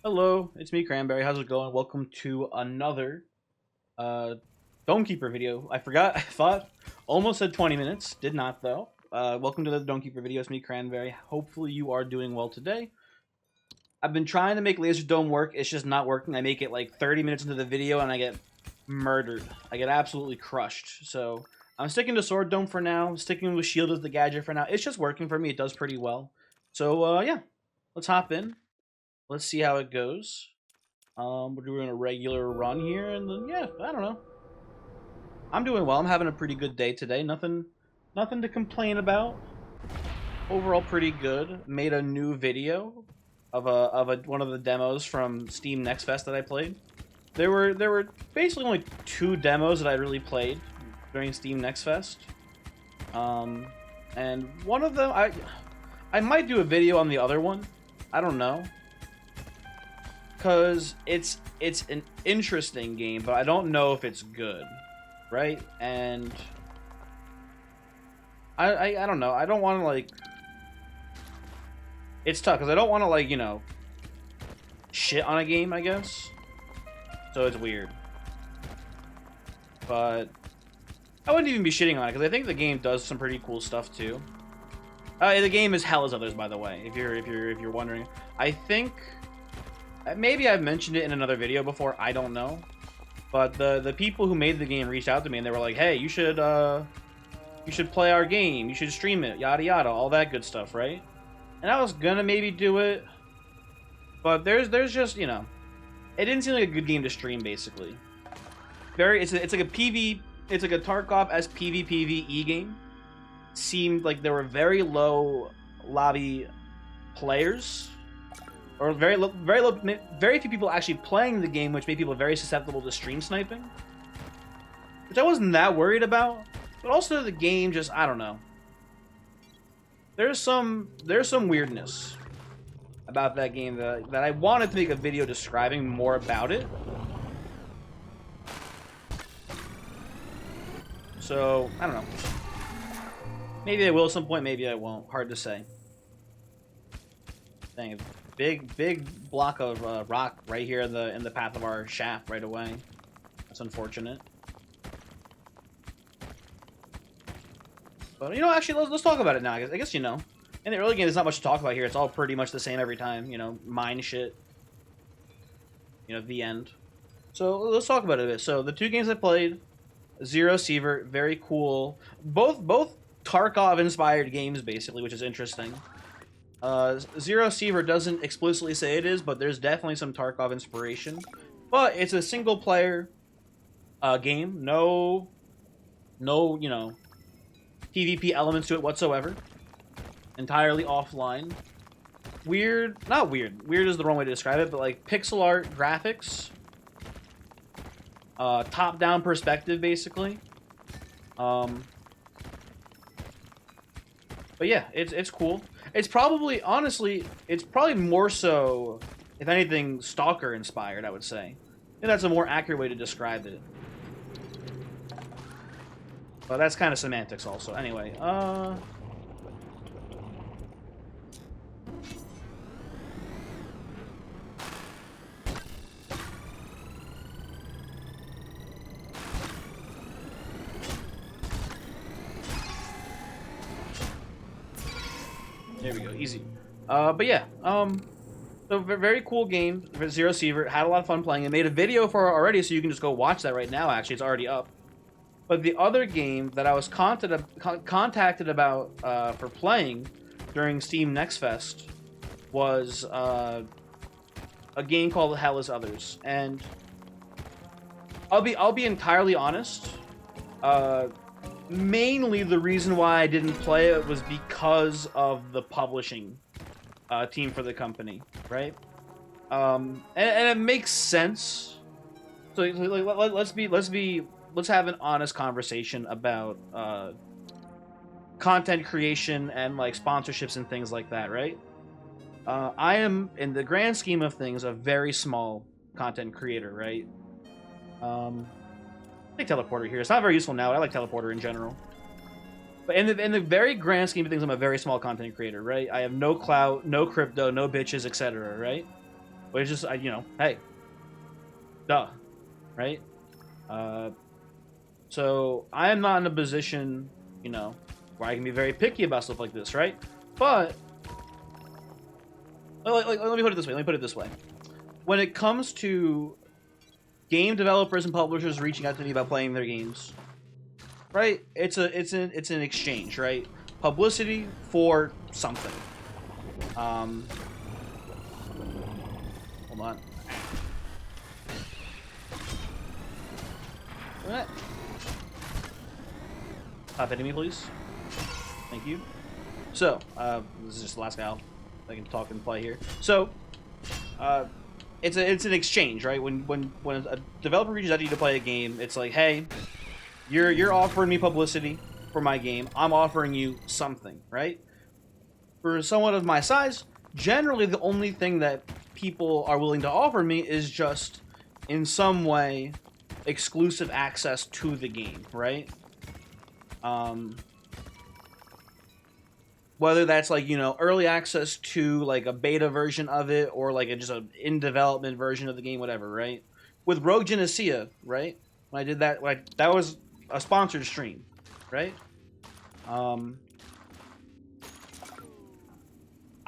Hello, it's me, Cranberry. How's it going? Welcome to another uh, Dome Keeper video. I forgot. I thought almost said 20 minutes. Did not though. Welcome to the Dome Keeper video. It's me, Cranberry. Hopefully you are doing well today. I've been trying to make Laser Dome work. It's just not working. I make it like 30 minutes into the video and I get murdered. I get absolutely crushed. So I'm sticking to Sword Dome for now. Sticking with Shield as the gadget for now. It's just working for me. It does pretty well. So yeah, let's hop in. Let's see how it goes. We're doing a regular run here, and then yeah, I don't know. I'm doing well. I'm having a pretty good day today. Nothing to complain about. Overall, pretty good. Made a new video of one of the demos from Steam Next Fest that I played. There were basically only two demos that I really played during Steam Next Fest. And one of them I might do a video on the other one. I don't know. Because it's an interesting game, but I don't know if it's good, right? And I don't know. I don't want to like. It's tough because I don't want to like shit on a game, I guess. So it's weird, but I wouldn't even be shitting on it because I think the game does some pretty cool stuff too. The game is hell as others, by the way. If you're wondering, I think. Maybe I've mentioned it in another video before, I don't know. But the people who made the game reached out to me and they were like, hey, you should play our game, you should stream it, yada yada, all that good stuff, right? And I was gonna maybe do it, but there's just, it didn't seem like a good game to stream, basically. It's like a it's like a Tarkov-esque PvPvE game. Seemed like there were very low lobby players. Or very few people actually playing the game, which made people very susceptible to stream sniping. Which I wasn't that worried about. But also the game just, I don't know. There's some weirdness about that game that I wanted to make a video describing more about it. So, I don't know. Maybe I will at some point, maybe I won't. Hard to say. Dang it. Big block of rock right here in the path of our shaft right away. That's unfortunate. But actually, let's talk about it now. I guess in the early game, there's not much to talk about here. It's all pretty much the same every time. Mine shit. The end. So let's talk about it a bit. So the two games I played, Zero Sievert, very cool. Both Tarkov inspired games basically, which is interesting. Zero Sievert doesn't explicitly say it is, but there's definitely some Tarkov inspiration. But it's a single player game. No, PvP elements to it whatsoever. Entirely offline. Not weird. Weird is the wrong way to describe it, but like pixel art graphics. Top-down perspective, basically. But yeah, it's cool. It's probably, honestly, it's probably more so, if anything, Stalker inspired, I would say. I think that's a more accurate way to describe it. But that's kind of semantics also. Anyway, there we go, easy. But yeah, so very cool game, Zero Sievert. Had a lot of fun playing it. Made a video for it already, so you can just go watch that right now. Actually, it's already up. But the other game that I was contacted about for playing during Steam Next Fest was a game called Hell as Others, and I'll be entirely honest. Mainly the reason why I didn't play it was because of the publishing team for the company, right? And it makes sense. So like, let's have an honest conversation about content creation and like sponsorships and things like that, right? I am, in the grand scheme of things, a very small content creator, right? I like Teleporter here. It's not very useful now. I like Teleporter in general. But in the very grand scheme of things, I'm a very small content creator, right? I have no clout, no crypto, no bitches, etc., right? But it's just, hey, duh, right? So I am not in a position, where I can be very picky about stuff like this, right? But let me put it this way. Let me put it this way. When it comes to game developers and publishers reaching out to me about playing their games, right? It's an exchange, right? Publicity for something. Hold on. What? Stop hitting me, please. Thank you. So, this is just the last guy I can talk and play here. So, it's an exchange, right? When a developer reaches out to you to play a game, it's like, hey, you're offering me publicity for my game. I'm offering you something, right? For someone of my size, generally the only thing that people are willing to offer me is just, in some way, exclusive access to the game, right? Whether that's like, early access to like a beta version of it or like just a in development version of the game, whatever, right? With Rogue Genesea, right? When I did that, that was a sponsored stream, right? I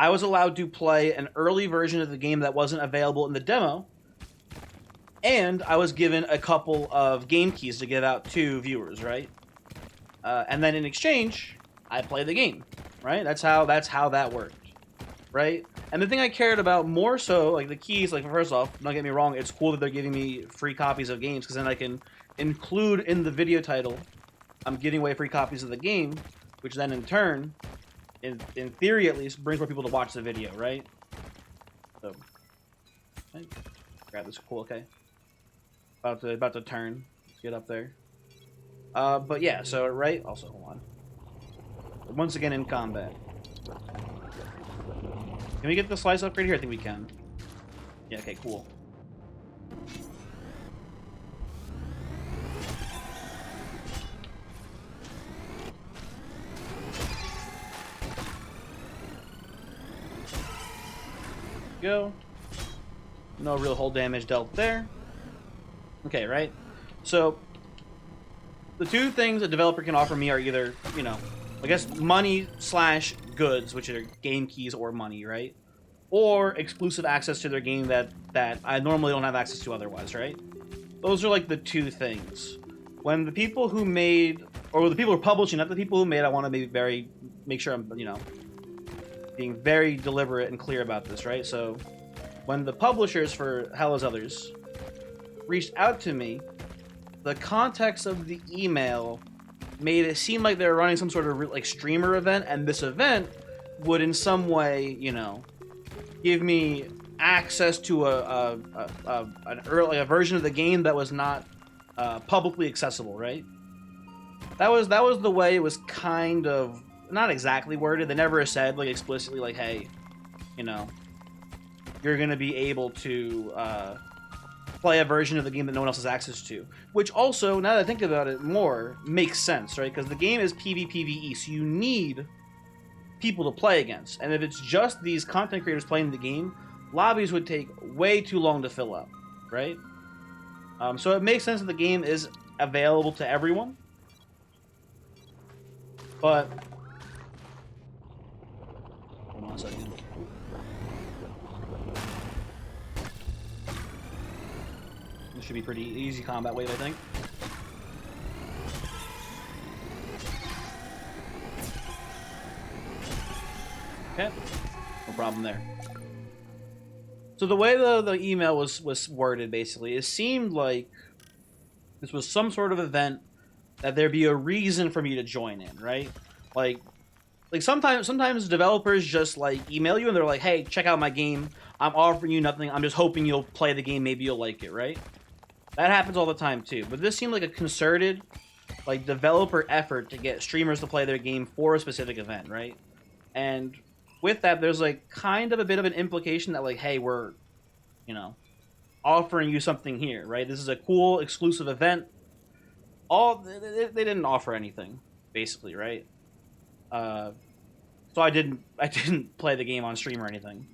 was allowed to play an early version of the game that wasn't available in the demo, and I was given a couple of game keys to give out to viewers, right? And then in exchange, I play the game, right? That's how that worked, right? And the thing I cared about more so, like the keys, like first off, don't get me wrong, it's cool that they're giving me free copies of games because then I can include in the video title, I'm giving away free copies of the game, which then in turn, in theory at least, brings more people to watch the video, right? So, okay. Grab this, cool, okay. About to turn. Let's get up there. But yeah, so right. Also, hold on. Once again in combat. Can we get the slice upgrade here? I think we can. Yeah. Okay. Cool. Go. No real hull damage dealt there. Okay, right? So, the two things a developer can offer me are either, I guess money / goods, which are game keys or money, right? Or exclusive access to their game that I normally don't have access to otherwise, right? Those are like the two things. When the people who made, or the people who are publishing, not the people who made, I want to make sure I'm, being very deliberate and clear about this, right? So, when the publishers for Hell as Others reached out to me, the context of the email made it seem like they were running some sort of like streamer event, and this event would in some way, give me access to a version of the game that was not publicly accessible, right? That was the way it was kind of not exactly worded. They never said like explicitly like, hey, you're gonna be able to play a version of the game that no one else has access to. Which also, now that I think about it more, makes sense, right? Because the game is PvPvE, so you need people to play against. And if it's just these content creators playing the game, lobbies would take way too long to fill up, right? So it makes sense that the game is available to everyone. But hold on a second. This should be pretty easy combat wave, I think. Okay, no problem there. So the way the email was worded, basically, it seemed like this was some sort of event that there'd be a reason for me to join in, right? Like sometimes developers just like email you and they're like, hey, check out my game. I'm offering you nothing. I'm just hoping you'll play the game. Maybe you'll like it, right? That happens all the time too. But this seemed like a concerted, like developer effort to get streamers to play their game for a specific event, right? And with that, there's like kind of a bit of an implication that like, hey, we're, offering you something here, right? This is a cool exclusive event. They didn't offer anything, basically, right? So I didn't play the game on stream or anything.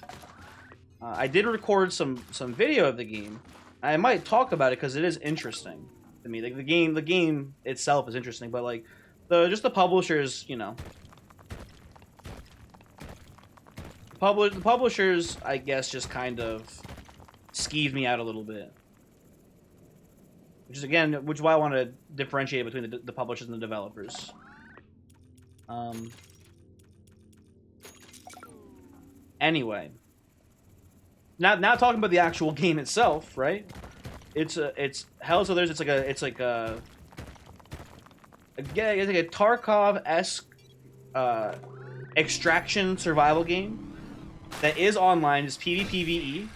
I did record some video of the game. I might talk about it because it is interesting to me. Like the game itself is interesting, but like the publishers, you know, the publishers, I guess, just kind of skeeved me out a little bit. Which is why I want to differentiate between the publishers and the developers. Anyway, now talking about the actual game itself, right? It's Hell So There's it's like a Tarkov-esque extraction survival game that is online. It's PvPvE,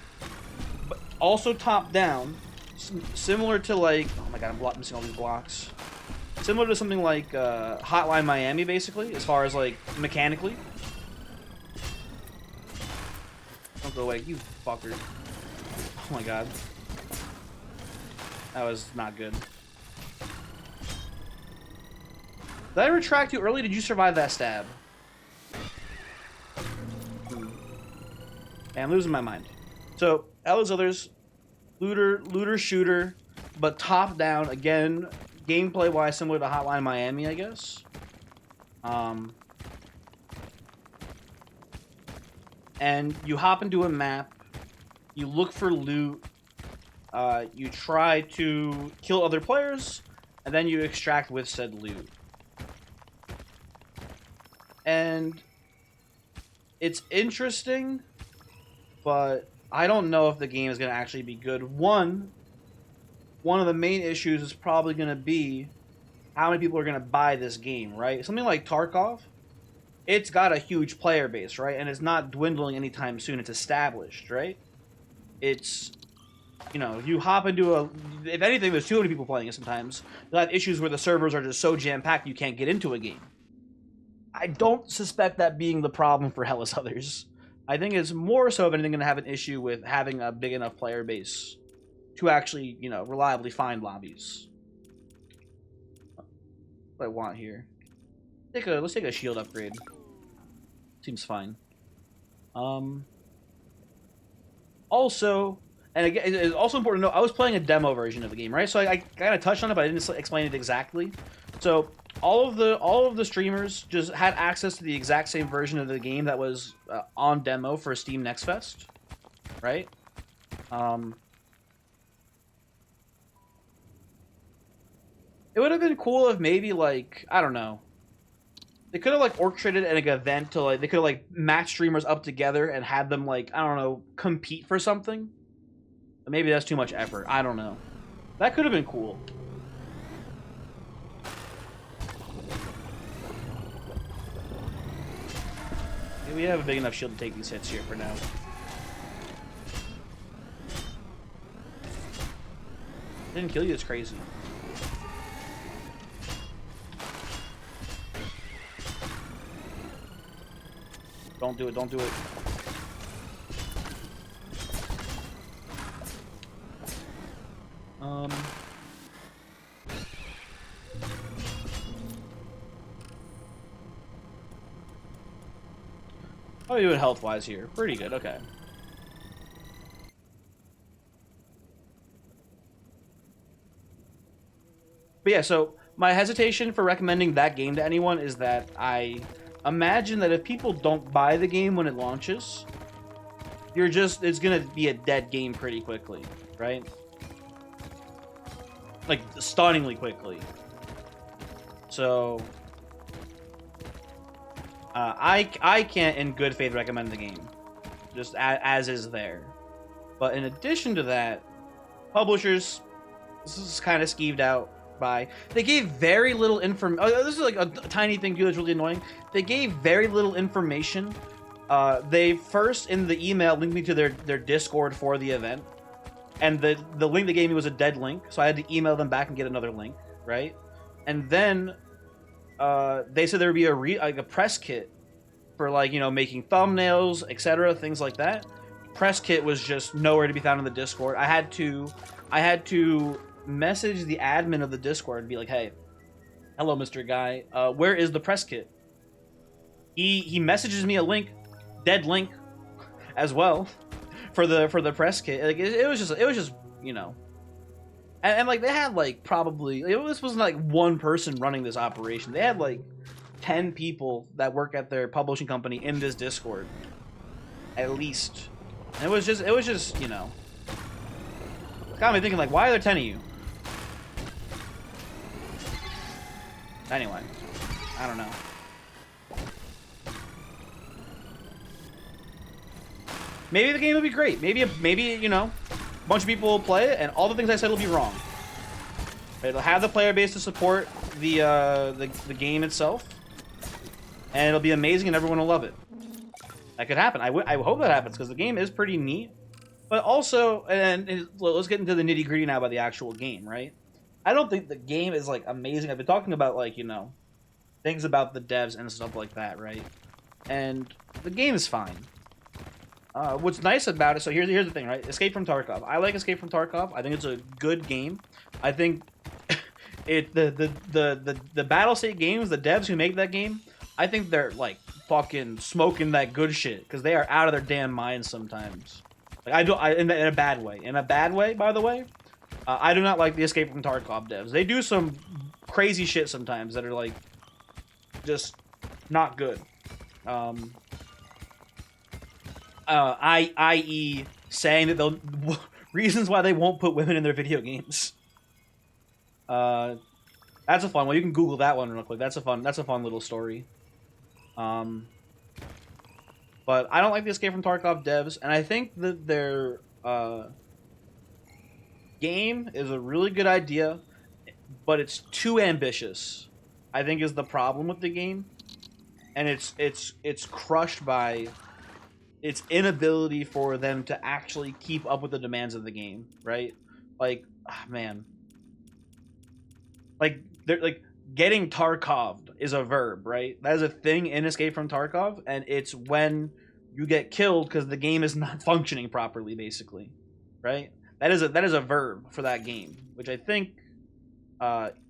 but also top down. Similar to like, oh my god, I'm missing all these blocks. Similar to something like Hotline Miami, basically, as far as like mechanically. Don't go away, you fucker. Oh my god. That was not good. Did I retract you early? Did you survive that stab? Man, I'm losing my mind. So, Ella's Others, looter shooter, but top down again, gameplay wise similar to Hotline Miami, I guess. And you hop into a map, you look for loot, you try to kill other players, and then you extract with said loot. And it's interesting, but I don't know if the game is going to actually be good. One of the main issues is probably going to be how many people are going to buy this game, right? Something like Tarkov, it's got a huge player base, right? And it's not dwindling anytime soon. It's established, right? It's, you know, you hop into a... If anything, there's too many people playing it sometimes. You'll have issues where the servers are just so jam-packed you can't get into a game. I don't suspect that being the problem for Hellas Others. I think it's more so, if anything, going to have an issue with having a big enough player base to actually, you know, reliably find lobbies. What I want here. Let's take a shield upgrade. Seems fine. Also, and again, it's also important to know, I was playing a demo version of the game, right? So I kind of touched on it, but I didn't explain it exactly. So all of the streamers just had access to the exact same version of the game that was on demo for Steam Next Fest, right? It would have been cool if maybe, like, I don't know, they could have like orchestrated an event to like, they could have like matched streamers up together and had them like, I don't know, compete for something. But maybe that's too much effort. I don't know. That could have been cool. Maybe we have a big enough shield to take these hits here for now. Didn't kill you, it's crazy. Don't do it, don't do it. How are you doing health-wise here? Pretty good, okay. But yeah, so my hesitation for recommending that game to anyone is that I imagine that if people don't buy the game when it launches, it's gonna be a dead game pretty quickly, right? Like, stunningly quickly. So I can't in good faith recommend the game, just as is there. But in addition to that, publishers, this is kind of skeeved out by, they gave very little information. Oh, this is like a tiny thing too that's really annoying. They gave very little information. They first in the email linked me to their Discord for the event, and the link they gave me was a dead link, so I had to email them back and get another link, right? And then they said there would be a press kit for, like, you know, making thumbnails, etc., things like that. Press kit was just nowhere to be found in the Discord. I had to message the admin of the Discord and be like, hey, hello, Mr. Guy, where is the press kit? He messages me a link, dead link, as well, for the press kit. Like it was just you know, and like they had like probably this wasn't like one person running this operation. They had like 10 people that work at their publishing company in this Discord, at least. And it was just you know, got me thinking like, why are there 10 of you? Anyway, I don't know. Maybe the game will be great. Maybe you know, a bunch of people will play it, and all the things I said will be wrong. It'll have the player base to support the game itself, and it'll be amazing, and everyone will love it. That could happen. I hope that happens because the game is pretty neat. But also, and let's get into the nitty gritty now about the actual game, right? I don't think the game is like amazing. I've been talking about like you know, things about the devs and stuff like that, right? And the game is fine. What's nice about it, so here's the thing, right? Escape from Tarkov. I like Escape from Tarkov. I think it's a good game. I think the Battle State games, the devs who make that game, I think they're like fucking smoking that good shit because they are out of their damn minds sometimes. Like in a bad way. In a bad way, by the way. I do not like the Escape from Tarkov devs. They do some crazy shit sometimes that are like just not good. I.e. saying that they'll reasons why they won't put women in their video games. That's a fun one. You can Google that one real quick. That's a fun little story. But I don't like the Escape from Tarkov devs, and I think that their game is a really good idea, but it's too ambitious. I think is the problem with the game, and it's crushed by its inability for them to actually keep up with the demands of the game, right? Like, man, like they're like getting Tarkoved is a verb, right? That is a thing in Escape from Tarkov, and it's when you get killed because the game is not functioning properly, basically, right? That is a verb for that game, which I think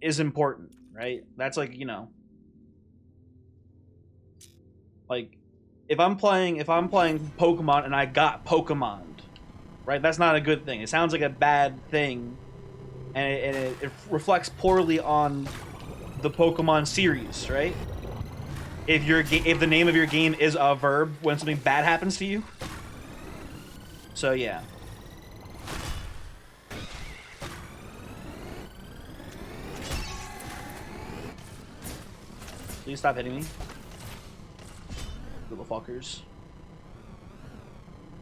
is important, right? That's like, you know, like if I'm playing Pokemon and I got Pokemoned, right? That's not a good thing. It sounds like a bad thing, and it reflects poorly on the Pokemon series, right? If the name of your game is a verb when something bad happens to you. So yeah. Please stop hitting me. Little fuckers.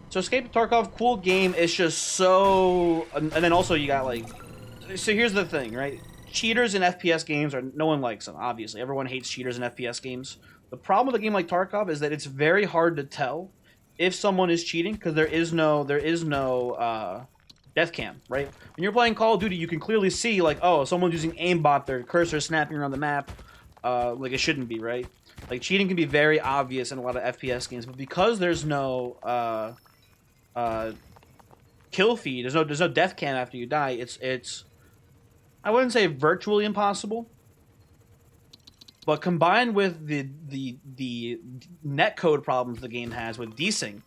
So Escape Tarkov, cool game. It's just so... And then also you got like... So here's the thing, right? Cheaters in FPS games are... No one likes them, obviously. Everyone hates cheaters in FPS games. The problem with a game like Tarkov is that it's very hard to tell if someone is cheating because there is no death cam, right? When you're playing Call of Duty, you can clearly see like, oh, someone's using aimbot, their cursor snapping around the map. Like it shouldn't be, right? Like cheating can be very obvious in a lot of FPS games, but because there's no kill feed, there's no death cam after you die. It's I wouldn't say virtually impossible, but combined with the netcode problems the game has with desync,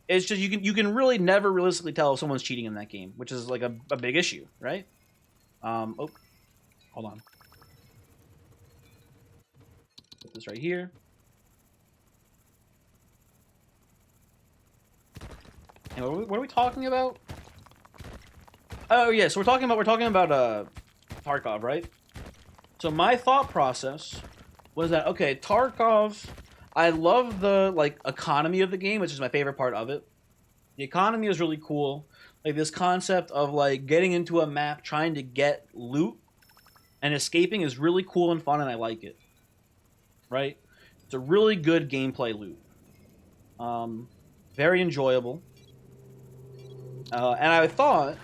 it's just you can really never realistically tell if someone's cheating in that game, which is like a big issue, right? Oh, hold on. Put this right here. And what are we talking about? Oh yeah, so we're talking about Tarkov, right? So my thought process was that okay, Tarkov, I love the like economy of the game, which is my favorite part of it. The economy is really cool. Like this concept of like getting into a map, trying to get loot and escaping is really cool and fun, and I like it. Right? It's a really good gameplay loop. Very enjoyable. And I thought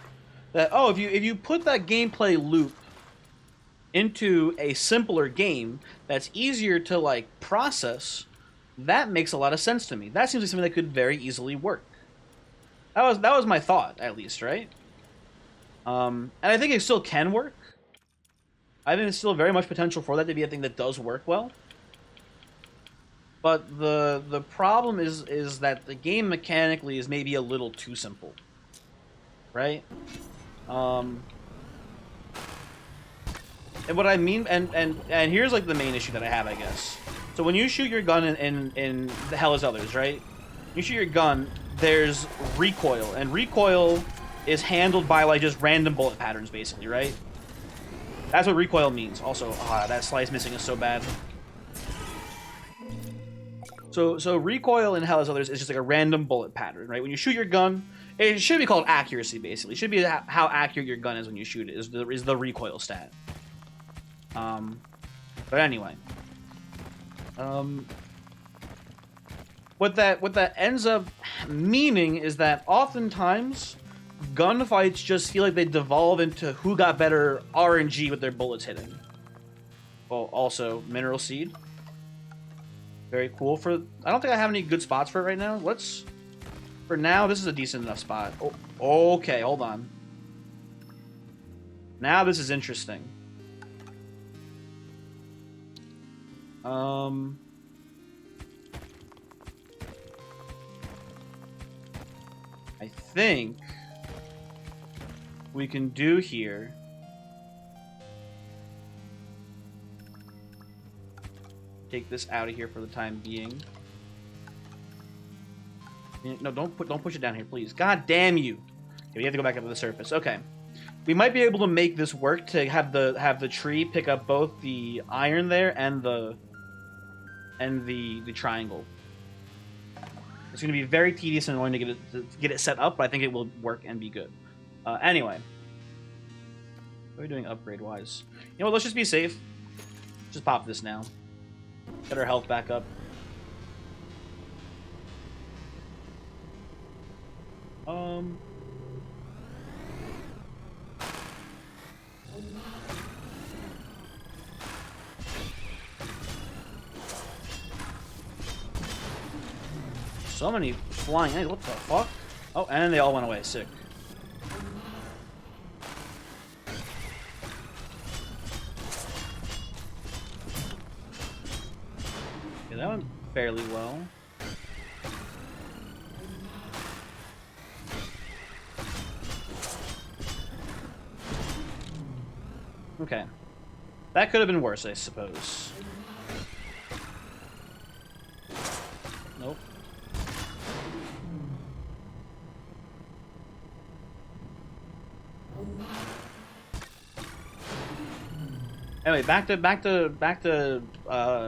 that if you put that gameplay loop into a simpler game that's easier to like process, that makes a lot of sense to me. That seems like something that could very easily work. That was my thought, at least, right? And I think it still can work. I think there's still very much potential for that to be a thing that does work well. But the problem is that the game mechanically is maybe a little too simple, right? And what I mean, and here's like the main issue that I have, I guess. So when you shoot your gun in the Hell is Others, right? You shoot your gun, there's recoil, and recoil is handled by like just random bullet patterns, basically, right? That's what recoil means. Also, that slice missing is so bad. So recoil in Hell is Others is just like a random bullet pattern, right? When you shoot your gun, it should be called accuracy, basically. It should be how accurate your gun is when you shoot it, is the recoil stat. But anyway. What that ends up meaning is that oftentimes gunfights just feel like they devolve into who got better RNG with their bullets hitting. Well, also mineral seed. Very cool. I don't think I have any good spots for it right now. For now, this is a decent enough spot. Oh, okay, hold on. Now this is interesting. I think we can do here. Take this out of here for the time being. No, don't push it down here, please. God damn you! Okay, we have to go back up to the surface. Okay, we might be able to make this work to have the tree pick up both the iron there and the triangle. It's going to be very tedious and annoying to get it set up, but I think it will work and be good. Anyway, what are we doing upgrade-wise? You know what? Let's just be safe. Just pop this now. Get our health back up. So many flying enemies. What the fuck? Oh, and they all went away. Sick. Okay, that went fairly well. Okay. That could have been worse, I suppose. Nope. Anyway, back to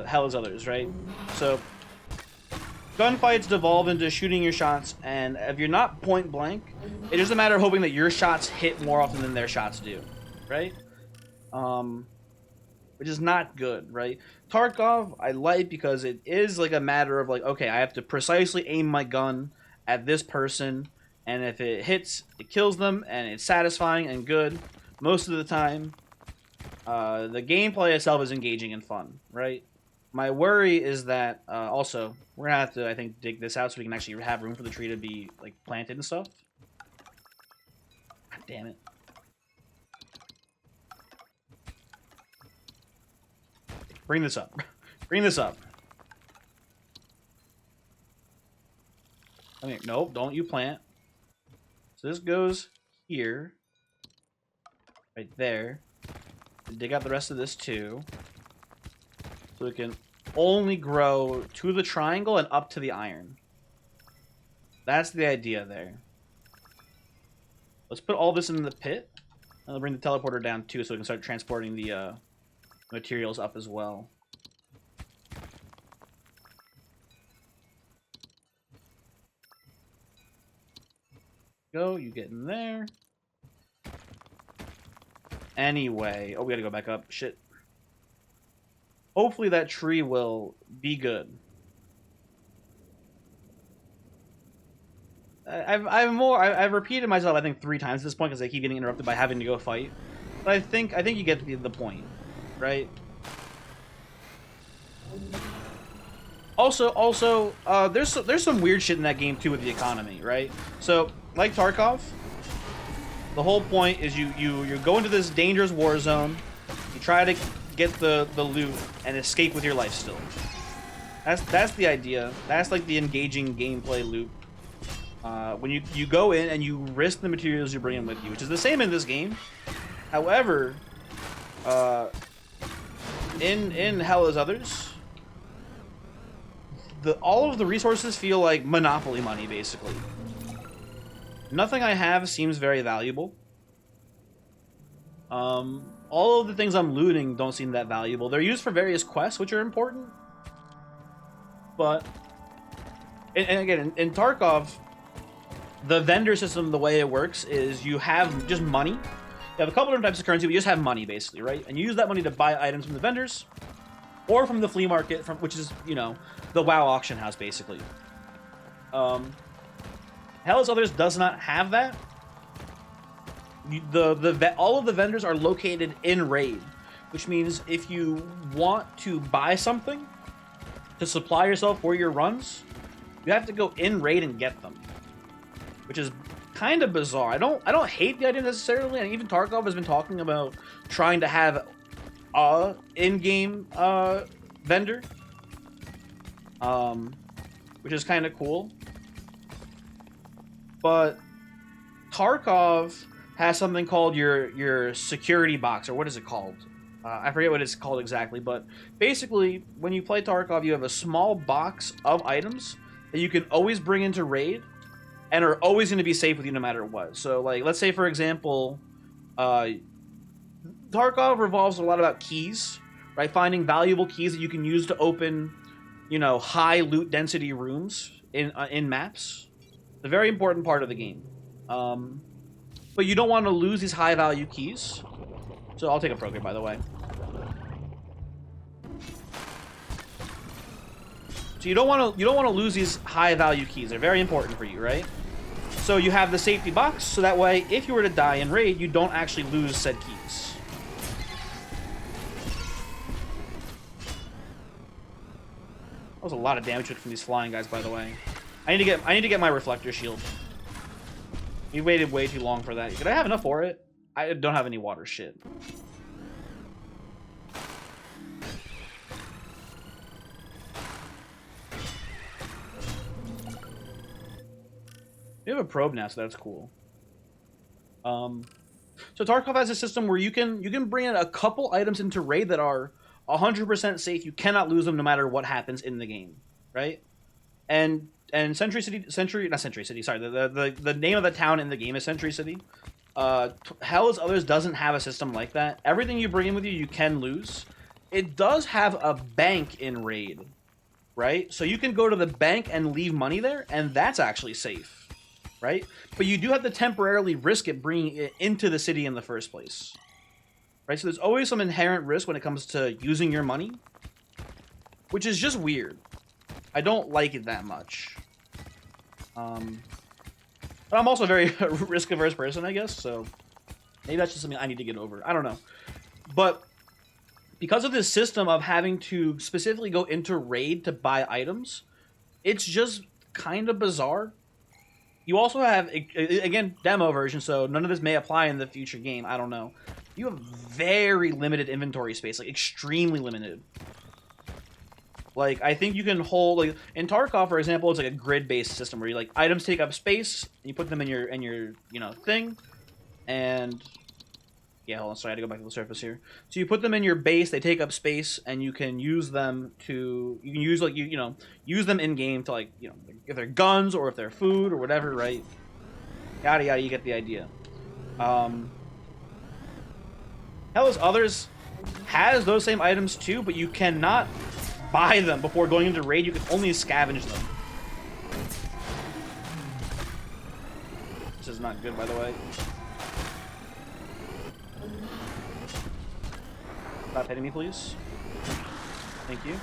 Hell is Others, right? So gunfights devolve into shooting your shots, and if you're not point blank, it is a matter of hoping that your shots hit more often than their shots do, right? Which is not good, right? Tarkov, I like because it is like a matter of like, okay, I have to precisely aim my gun at this person, and if it hits, it kills them, and it's satisfying and good most of the time. The gameplay itself is engaging and fun, right? My worry is that, also, we're gonna have to, I think, dig this out so we can actually have room for the tree to be, like, planted and stuff. God damn it. Bring this up. Bring this up. I mean, nope, don't you plant. So this goes here. Right there. Dig out the rest of this too. So it can only grow to the triangle and up to the iron. That's the idea there. Let's put all this in the pit. And I'll bring the teleporter down too so we can start transporting the materials up as well. Go, you get in there. Anyway, oh, we gotta go back up. Shit. Hopefully that tree will be good. I've repeated myself I think 3 times at this point because I keep getting interrupted by having to go fight. But I think you get the point, right? Also, there's some weird shit in that game too with the economy, right? So like Tarkov, the whole point is you go into this dangerous war zone, you try to get the loot and escape with your life still. That's the idea. That's like the engaging gameplay loop. When you go in and you risk the materials you're bringing with you, which is the same in this game. However, in Hell as Others, all of the resources feel like Monopoly money, basically. Nothing I have seems very valuable. All of the things I'm looting don't seem that valuable. They're used for various quests, which are important. But, and again, in Tarkov, the vendor system, the way it works is you have just money. You have a couple different types of currency, but you just have money, basically, right? And you use that money to buy items from the vendors, or from the flea market, which is, you know, the WoW auction house, basically. Hell as Others does not have that. All of the vendors are located in raid, which means if you want to buy something to supply yourself for your runs, you have to go in raid and get them, which is kind of bizarre. I don't hate the idea necessarily, and even Tarkov has been talking about trying to have a in-game vendor, which is kind of cool. But Tarkov has something called your security box, or what is it called? I forget what it's called exactly, but basically, when you play Tarkov, you have a small box of items that you can always bring into raid, and are always going to be safe with you no matter what. So, like, let's say, for example, Tarkov revolves a lot about keys, right? Finding valuable keys that you can use to open, you know, high loot density rooms in maps. It's a very important part of the game. But you don't want to lose these high value keys. So I'll take a program, by the way. So you don't want to lose these high value keys. They're very important for you, right? So you have the safety box, so that way, if you were to die in raid, you don't actually lose said keys. That was a lot of damage from these flying guys, by the way. I need to get my reflector shield. We waited way too long for that. Did I have enough for it? I don't have any water. Shit. We have a probe now, so that's cool. So Tarkov has a system where you can bring in a couple items into raid that are 100% safe. You cannot lose them no matter what happens in the game, right? And not Century City. Sorry, the name of the town in the game is Century City. Hell as Others doesn't have a system like that. Everything you bring in with you, you can lose. It does have a bank in raid, right? So you can go to the bank and leave money there, and that's actually safe, right? But you do have to temporarily risk it bringing it into the city in the first place, right? So there's always some inherent risk when it comes to using your money, which is just weird. I don't like it that much. But I'm also a very risk-averse person, I guess, so maybe that's just something I need to get over. I don't know. But because of this system of having to specifically go into raid to buy items, it's just kind of bizarre. You also have, again, demo version, so none of this may apply in the future game. I don't know. You have very limited inventory space, like extremely limited. Like, I think you can hold, like, in Tarkov, for example, it's like a grid-based system where you, like, items take up space, and you put them in your, you know, thing, and, yeah, hold on, sorry, I had to go back to the surface here. So you put them in your base, they take up space, and you can use them to, you can use, like, you know, use them in-game to, like, you know, if they're guns, or if they're food, or whatever, right? Yada yada, you get the idea. Hell as Others has those same items, too, but you cannot buy them before going into raid. You can only scavenge them. This is not good, by the way. Stop hitting me, please. Thank you.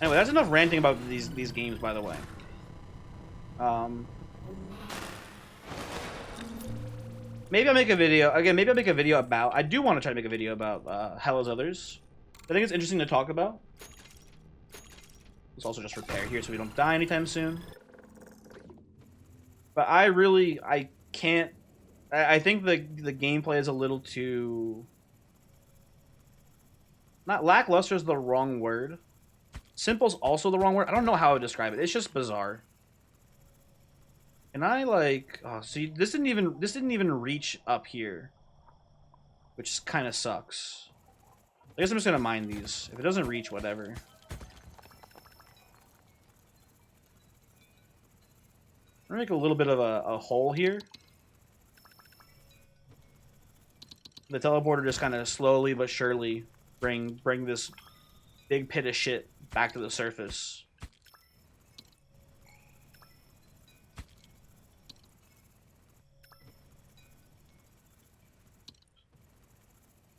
Anyway, that's enough ranting about these games, by the way. Maybe I'll make a video. Again, maybe I'll make a video about... I do want to try to make a video about Hell as Others. I think it's interesting to talk about. Let's also just repair here so we don't die anytime soon. But I can't I think the gameplay is a little too, not lackluster is the wrong word. Simple's also the wrong word. I don't know how to describe it. It's just bizarre. And I like, oh, see, this didn't even reach up here, which kind of sucks. I guess I'm just gonna mine these. If it doesn't reach, whatever. I'm gonna make a little bit of a hole here. The teleporter just kind of slowly but surely bring this big pit of shit back to the surface.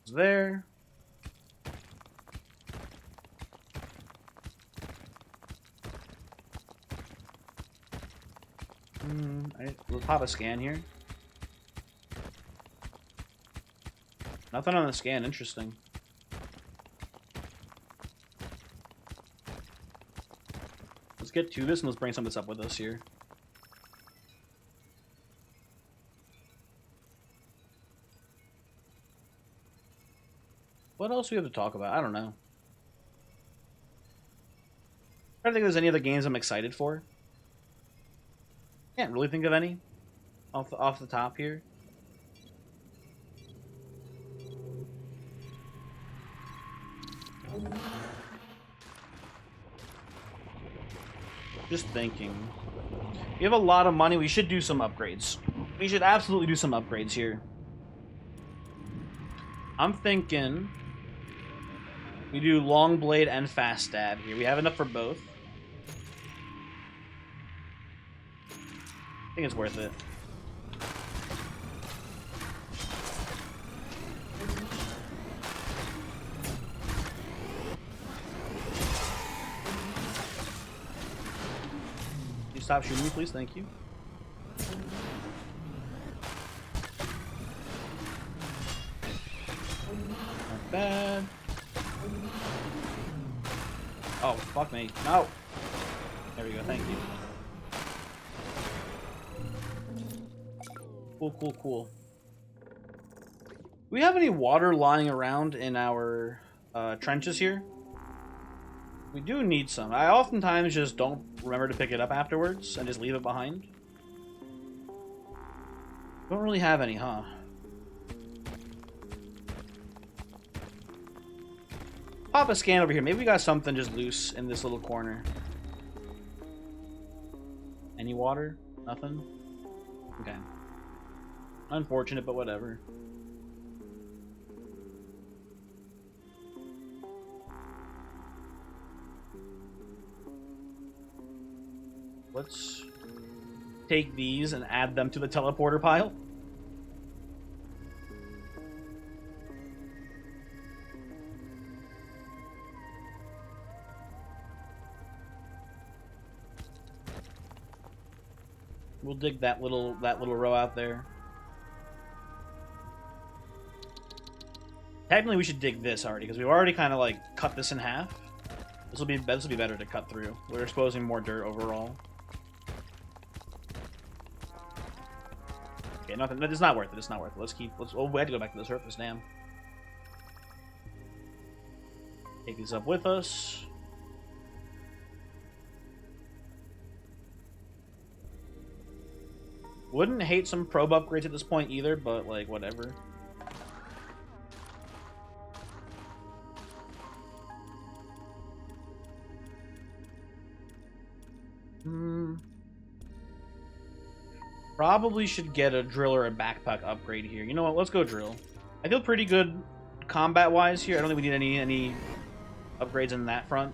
It's there. We'll pop a scan here. Nothing on the scan. Interesting. Let's get to this and let's bring some of this up with us here. What else do we have to talk about? I don't know. I don't think there's any other games I'm excited for. Can't really think of any off the top here. Just thinking. We have a lot of money. We should do some upgrades. We should absolutely do some upgrades here. I'm thinking we do long blade and fast stab here. We have enough for both. I think it's worth it. Can you stop shooting me, please? Thank you. Not bad. Oh, fuck me. No! There we go, thank you. Cool. Do we have any water lying around in our trenches here? We do need some. I oftentimes just don't remember to pick it up afterwards and just leave it behind. Don't really have any, huh? Pop a scan over here. Maybe we got something just loose in this little corner. Any water? Nothing? Okay. Unfortunate, but whatever. Let's take these and add them to the teleporter pile. We'll dig that little row out there. Technically, we should dig this already because we've already kind of like cut this in half. This will be better to cut through. We're exposing more dirt overall. Okay, nothing. It's not worth it. It's not worth it. Oh, we had to go back to the surface. Damn. Take these up with us. Wouldn't hate some probe upgrades at this point either, but like whatever. Probably should get a drill or a backpack upgrade here. You know what? Let's go drill. I feel pretty good combat-wise here. I don't think we need any upgrades in that front.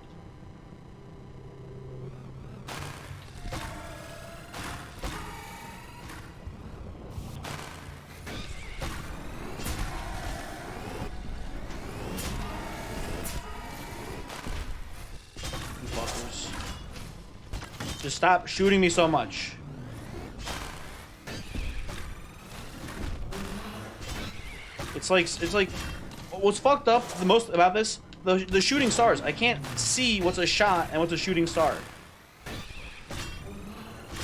You fuckers. Just stop shooting me so much. It's like what's fucked up the most about this, the shooting stars. I can't see what's a shot and what's a shooting star.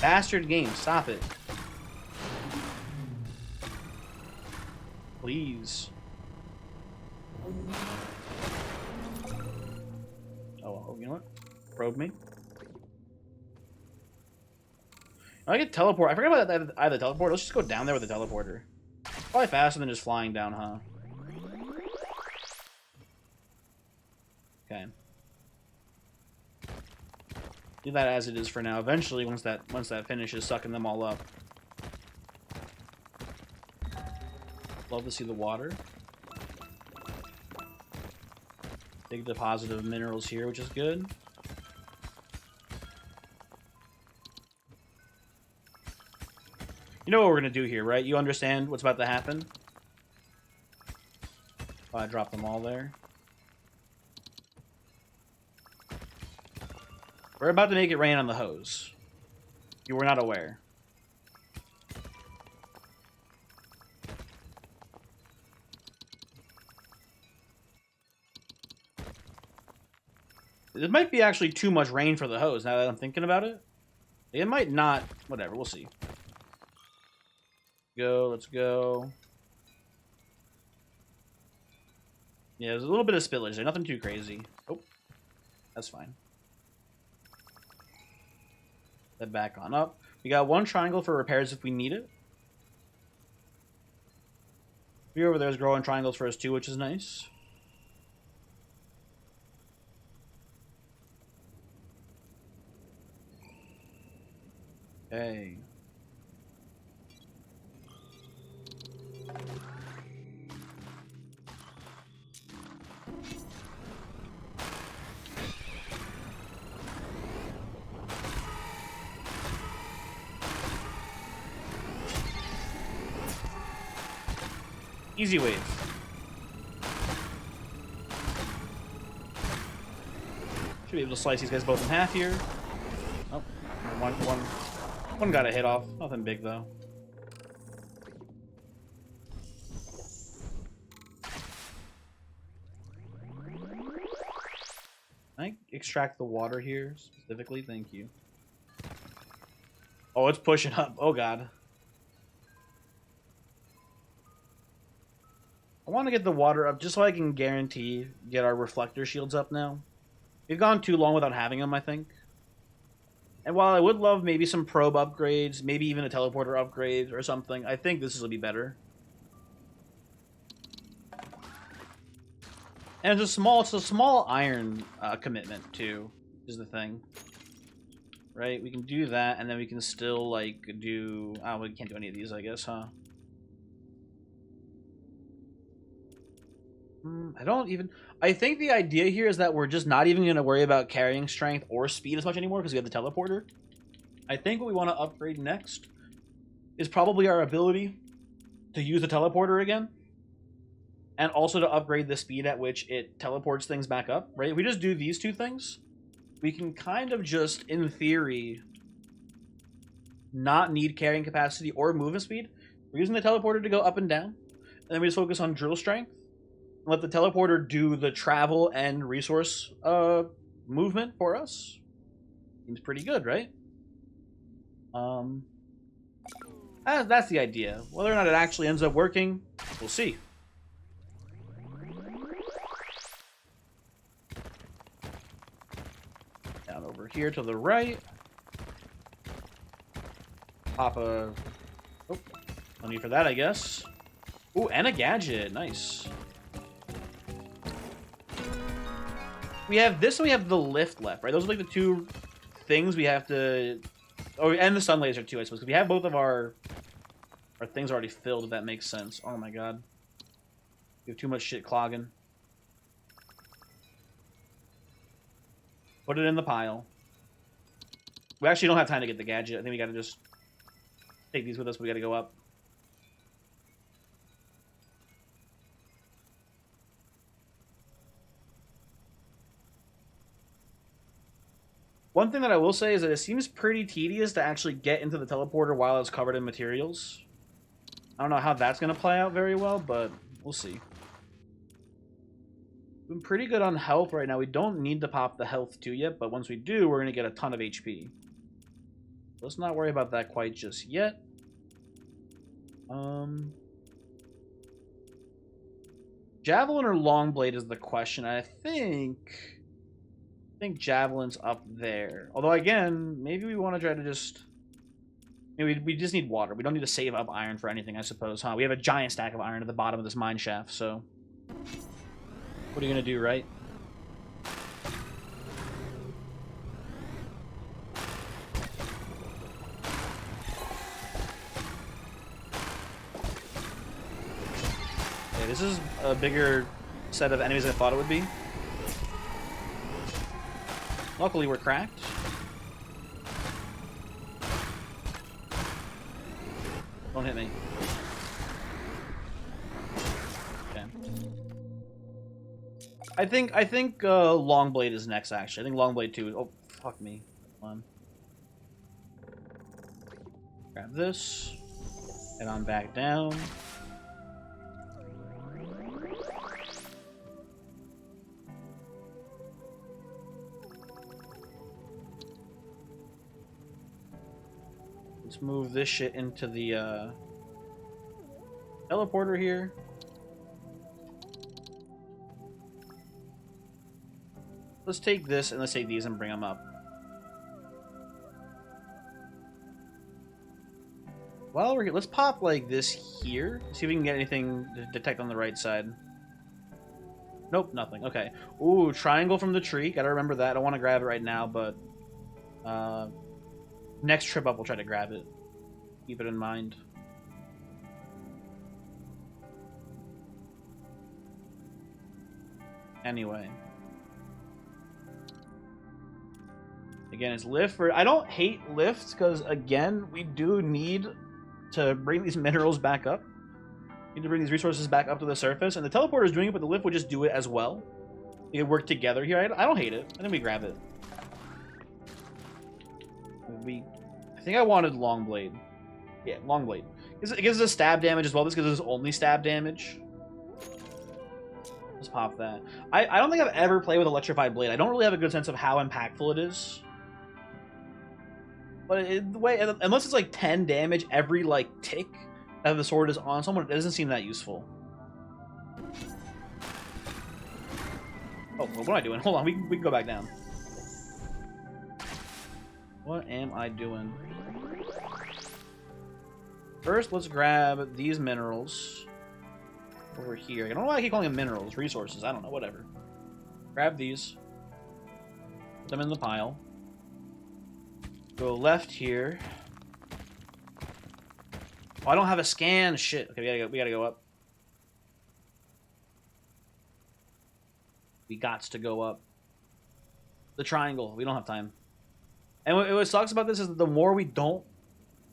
Bastard game, stop it. Please. Oh, you know what? Probe me. I could teleport. I forgot about that. I have the teleporter. Let's just go down there with the teleporter. Probably faster than just flying down, huh? Okay. Leave that as it is for now. Eventually, once that finishes sucking them all up. Love to see the water. Big deposit of minerals here, which is good. You know what we're gonna do here, right? You understand what's about to happen? Oh, I dropped them all there. We're about to make it rain on the hose. You were not aware. It might be actually too much rain for the hose, now that I'm thinking about it. It might not. Whatever, we'll see. Go, let's go. Yeah, there's a little bit of spillage there, nothing too crazy. Oh, that's fine. Head back on up. We got one triangle for repairs if we need it. View over there is growing triangles for us too, which is nice. Okay. Easy wave. Should be able to slice these guys both in half here. Oh, one got a hit off. Nothing big though. Can I extract the water here specifically? Thank you. Oh, it's pushing up. Oh god. I want to get the water up just so I can guarantee get our reflector shields up now. We've gone too long without having them, I think. And while I would love maybe some probe upgrades, maybe even a teleporter upgrade or something, I think this will be better. And it's a small iron commitment too, is the thing. Right? We can do that, and then we can still like do. Oh, we can't do any of these, I guess, huh? I think the idea here is that we're just not even going to worry about carrying strength or speed as much anymore because we have the teleporter. I think what we want to upgrade next is probably our ability to use the teleporter again. And also to upgrade the speed at which it teleports things back up, right? If we just do these two things, we can kind of just, in theory, not need carrying capacity or movement speed. We're using the teleporter to go up and down. And then we just focus on drill strength. Let the teleporter do the travel and resource movement for us. Seems pretty good, right? That's the idea. Whether or not it actually ends up working, we'll see. Down over here to the right. Pop a... Oh, no need for that, I guess. Ooh, and a gadget. Nice. We have this and we have the lift left, right? Those are like the two things we have to... Oh, and the sun laser too, I suppose. Because we have both of our things already filled, if that makes sense. Oh my god. We have too much shit clogging. Put it in the pile. We actually don't have time to get the gadget. I think we gotta just take these with us. We gotta go up. One thing that I will say is that it seems pretty tedious to actually get into the teleporter while it's covered in materials. I don't know how that's going to play out very well, but we'll see. We're pretty good on health right now. We don't need to pop the health 2 yet, but once we do, we're going to get a ton of HP. Let's not worry about that quite just yet. Javelin or long blade is the question. I think javelin's up there. Although again, maybe we want to try to just. Maybe we just need water. We don't need to save up iron for anything, I suppose, huh? We have a giant stack of iron at the bottom of this mine shaft, so what are you gonna do, right? Okay, this is a bigger set of enemies than I thought it would be. Luckily, we're cracked. Don't hit me. Okay. I think Longblade is next. Actually, I think Longblade 2. Oh, fuck me. Come on. Grab this. Head on back down. Let's move this shit into the teleporter here. Let's take this and let's take these and bring them up. While we're here, let's pop like this here. See if we can get anything to detect on the right side. Nope, nothing. Okay. Ooh, triangle from the tree. Gotta remember that. I don't want to grab it right now, but next trip up, we'll try to grab it. Keep it in mind. Anyway. Again, it's lift for... I don't hate lifts, because, again, we do need to bring these minerals back up. We need to bring these resources back up to the surface, and the teleporter is doing it, but the lift would just do it as well. We could work together here. I don't hate it. I think we grab it. I think I wanted Longblade. Yeah, Longblade. It gives us stab damage as well. This gives us only stab damage. Let's pop that. I don't think I've ever played with Electrified Blade. I don't really have a good sense of how impactful it is. But the way, unless it's like 10 damage every like tick that the sword is on someone, it doesn't seem that useful. Oh, what am I doing? Hold on, we can go back down. What am I doing? First, let's grab these minerals over here. I don't know why I keep calling them minerals. Resources. I don't know. Whatever. Grab these. Put them in the pile. Go left here. Oh, I don't have a scan. Shit. Okay, we gotta go up. We gots to go up. The triangle. We don't have time. And what sucks about this is that the more we don't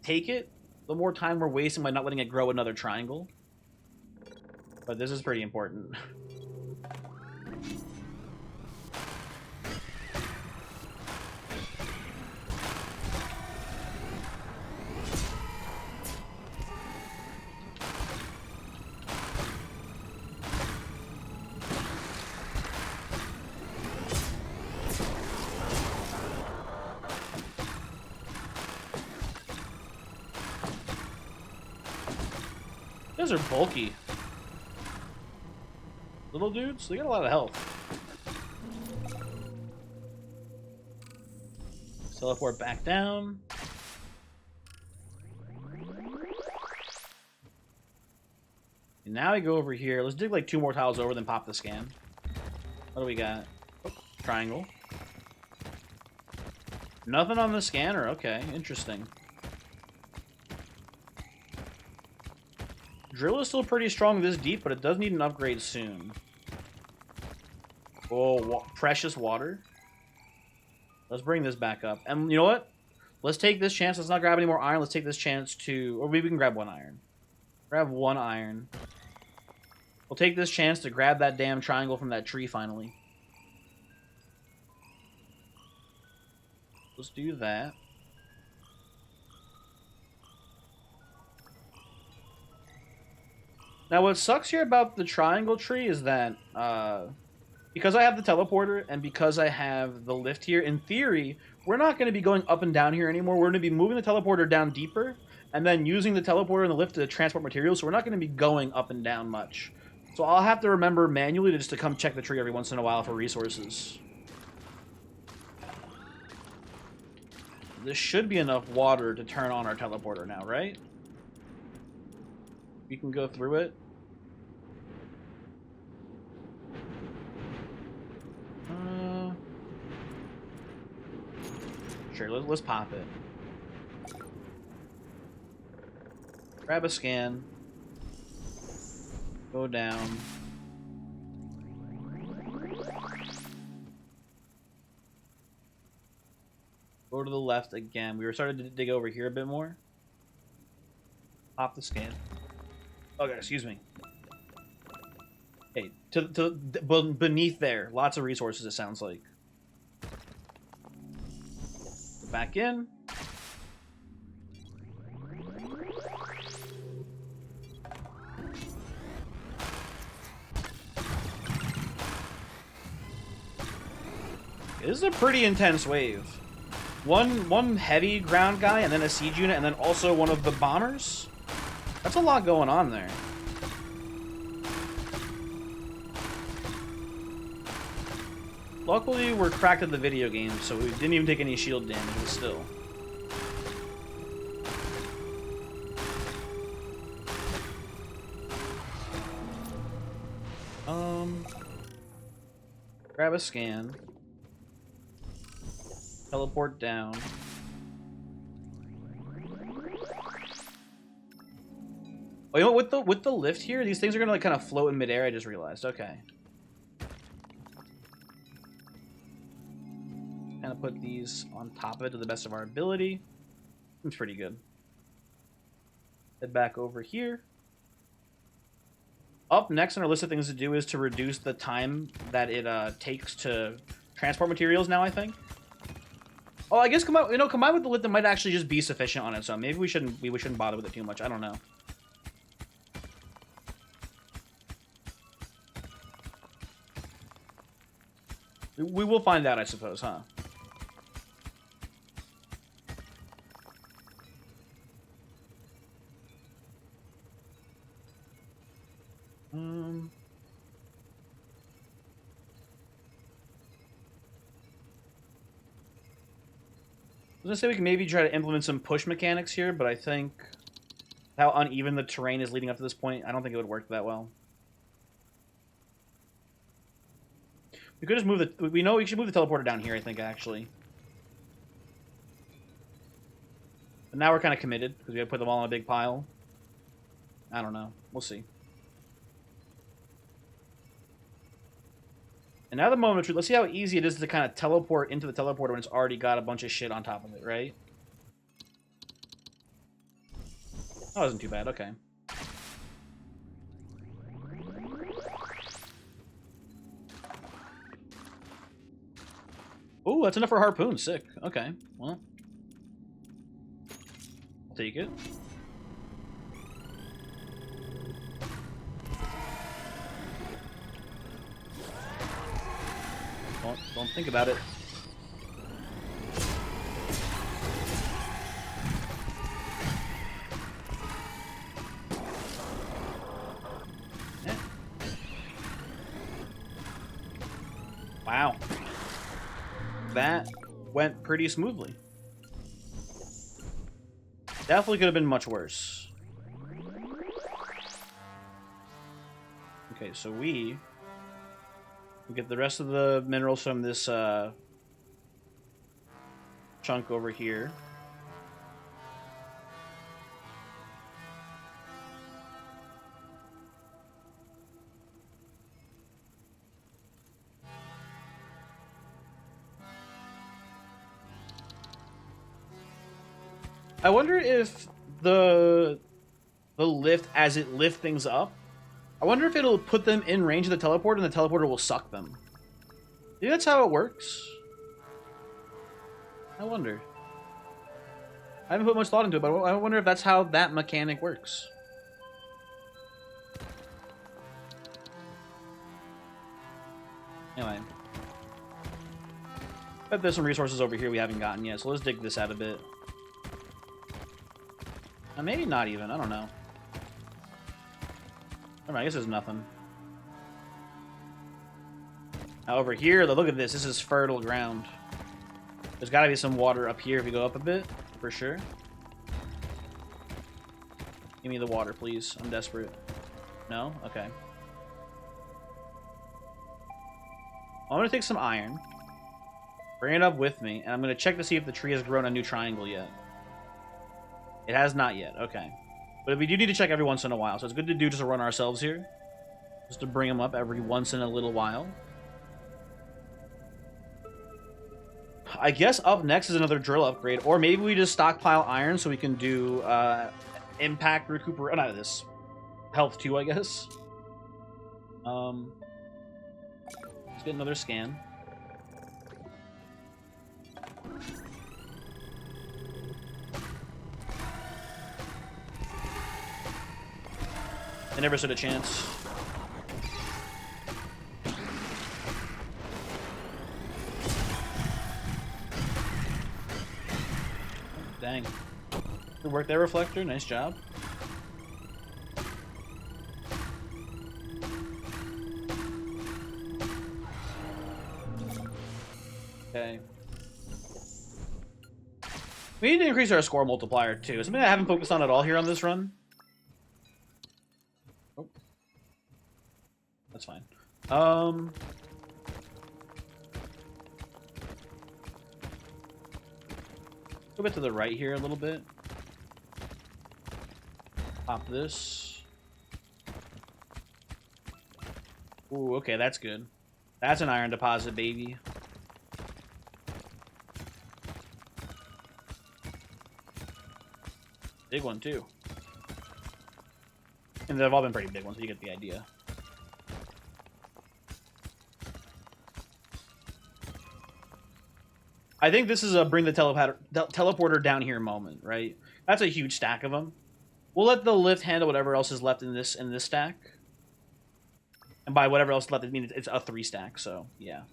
take it, the more time we're wasting by not letting it grow another triangle. But this is pretty important. Those are bulky. Little dudes, they got a lot of health. Teleport back down. And now we go over here. Let's dig like 2 more tiles over, then pop the scan. What do we got? Oh, triangle. Nothing on the scanner. Okay, interesting. Drill is still pretty strong this deep, but it does need an upgrade soon. Oh, precious water. Let's bring this back up. And you know what? Let's take this chance. Let's not grab any more iron. Let's take this chance to... Or maybe we can grab 1 iron. Grab 1 iron. We'll take this chance to grab that damn triangle from that tree finally. Let's do that. Now, what sucks here about the triangle tree is that, because I have the teleporter and because I have the lift here, in theory, we're not going to be going up and down here anymore. We're going to be moving the teleporter down deeper and then using the teleporter and the lift to transport materials, so we're not going to be going up and down much. So I'll have to remember manually to just to come check the tree every once in a while for resources. This should be enough water to turn on our teleporter now, right? We can go through it. Sure, let's pop it. Grab a scan. Go down. Go to the left again. We were starting to dig over here a bit more. Pop the scan. Okay, excuse me. Hey, beneath there, lots of resources. It sounds like. Back in. This is a pretty intense wave. One heavy ground guy, and then a siege unit, and then also one of the bombers. That's a lot going on there. Luckily, we're cracked at the video game, so we didn't even take any shield damage, but still. Grab a scan. Teleport down. Oh, you know what? With the lift here, these things are gonna like kind of float in midair. I just realized. Okay. Kind of put these on top of it to the best of our ability. Seems pretty good. Head back over here. Up next on our list of things to do is to reduce the time that it takes to transport materials. Now I think. Oh, I guess combined with the lift, it might actually just be sufficient on its own. Maybe we shouldn't bother with it too much. I don't know. We will find out, I suppose, huh? I was gonna say we can maybe try to implement some push mechanics here, but I think how uneven the terrain is leading up to this point, I don't think it would work that well. We could just move the... We know we should move the teleporter down here, I think, actually. But now we're kind of committed, because we gotta put them all in a big pile. I don't know. We'll see. And now the moment of truth. Let's see how easy it is to kind of teleport into the teleporter when it's already got a bunch of shit on top of it, right? That wasn't too bad. Okay. Ooh, that's enough for a harpoon. Sick. Okay. Well. I'll take it. Don't think about it. Yeah. Wow. That went pretty smoothly. Definitely could have been much worse. Okay, so we get the rest of the minerals from this chunk over here. I wonder if the lift, as it lifts things up, I wonder if it'll put them in range of the teleporter and the teleporter will suck them. Maybe that's how it works. I wonder. I haven't put much thought into it, but I wonder if that's how that mechanic works. Anyway. I bet there's some resources over here we haven't gotten yet, so let's dig this out a bit. Maybe not even, I don't know. I guess there's nothing. However, here, look at this. This is fertile ground. There's got to be some water up here if we go up a bit, for sure. Give me the water, please. I'm desperate. No? Okay. I'm going to take some iron. Bring it up with me, and I'm going to check to see if the tree has grown a new triangle yet. It has not yet. Okay. But we do need to check every once in a while, so it's good to do just to run ourselves here. Just to bring them up every once in a little while. I guess up next is another drill upgrade, or maybe we just stockpile iron so we can do impact recuperate. Not this health too, I guess. Let's get another scan. I never stood a chance. Dang. Good work there, Reflector. Nice job. Okay. We need to increase our score multiplier, too. Something I haven't focused on at all here on this run. Oh. That's fine. Go bit to the right here a little bit. Pop this. Ooh, okay, that's good. That's an iron deposit, baby. Big one, too. And they've all been pretty big ones, so you get the idea. I think this is a bring the teleporter down here moment, right? That's a huge stack of them. We'll let the lift handle whatever else is left in this stack. And by whatever else left, it means it's a 3 stack, so yeah.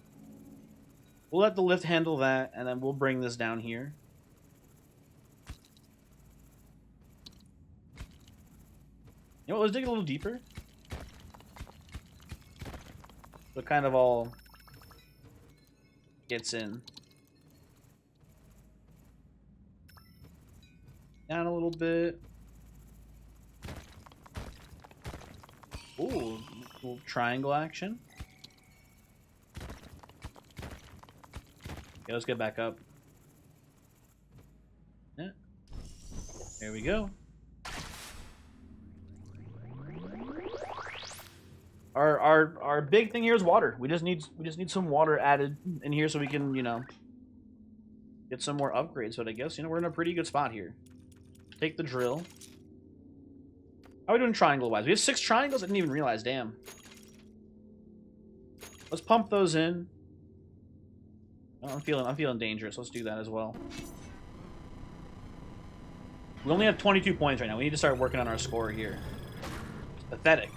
We'll let the lift handle that, and then we'll bring this down here. You know what, let's dig a little deeper. So it kind of all gets in. Down a little bit. Ooh, little triangle action. Okay, let's get back up. Yeah. There we go. Our big thing here is water. We just need some water added in here so we can, you know, get some more upgrades. But I guess, you know, we're in a pretty good spot here. Take the drill. How are we doing triangle-wise? We have 6 triangles? I didn't even realize, damn. Let's pump those in. Oh, I'm feeling dangerous. Let's do that as well. We only have 22 points right now. We need to start working on our score here. It's pathetic.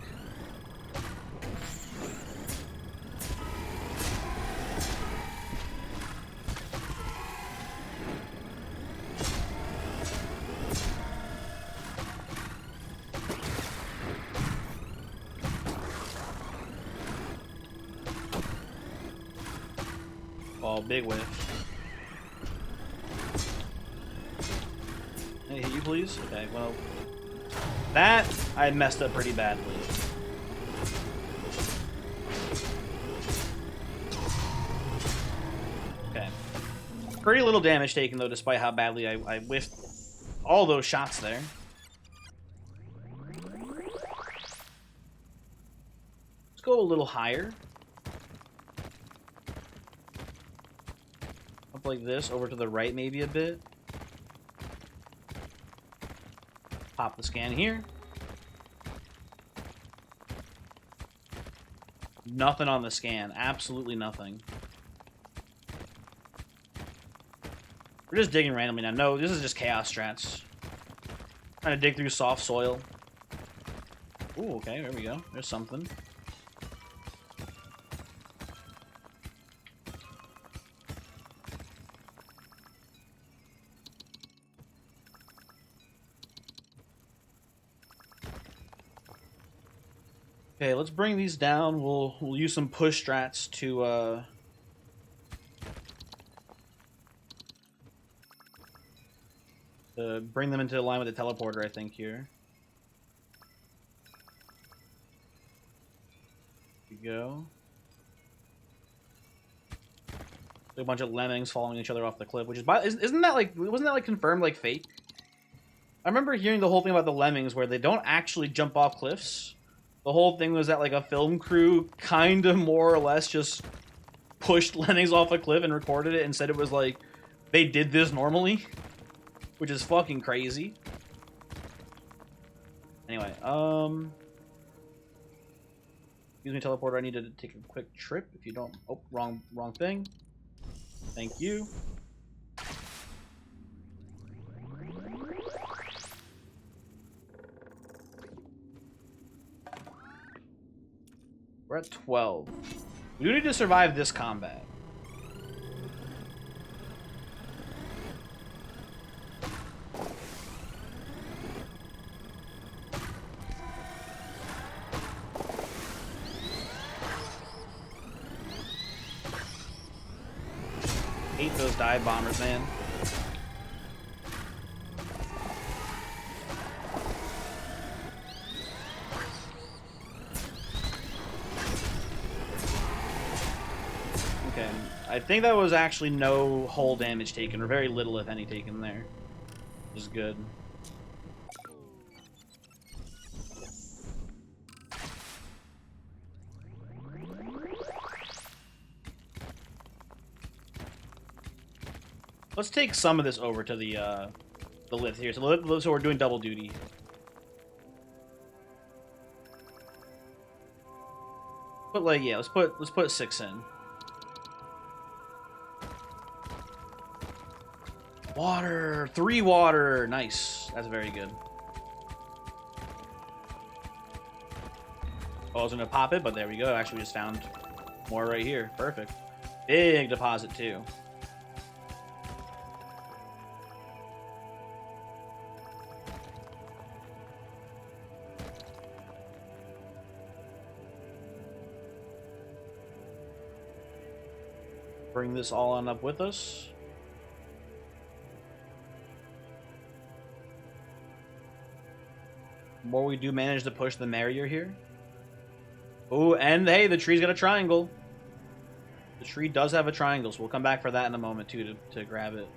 Oh, big whiff. Can I hit you, please? Okay, well... That, I messed up pretty badly. Okay. Pretty little damage taken, though, despite how badly I whiffed all those shots there. Let's go a little higher. Up like this, over to the right maybe a bit. Pop the scan here. Nothing on the scan. Absolutely nothing. We're just digging randomly now. No, this is just chaos strats. Trying to dig through soft soil. Ooh, okay, there we go. There's something. Okay, let's bring these down. We'll use some push strats to bring them into line with the teleporter, I think, here. Here we go. A bunch of lemmings following each other off the cliff, which is isn't that like, wasn't that like confirmed like fake? I remember hearing the whole thing about the lemmings where they don't actually jump off cliffs. The whole thing was that like a film crew kind of more or less just pushed lemmings off a cliff and recorded it and said it was like they did this normally, which is fucking crazy. Anyway, excuse me, teleporter. I need to take a quick trip. If you don't, oh, wrong thing. Thank you. We're at 12. We need to survive this combat. Hate those dive bombers, man. Okay, I think that was actually no hull damage taken, or very little, if any, taken there. Which is good. Let's take some of this over to the lift here. So we're doing double duty. But like, yeah, let's put 6 in. Water, 3 water, nice. That's very good. Oh, I was gonna pop it, but there we go. Actually, we just found more right here. Perfect. Big deposit too. Bring this all on up with us. The more we do manage to push, the merrier here. Oh, and hey, the tree's got a triangle. The tree does have a triangle, so we'll come back for that in a moment too to grab it.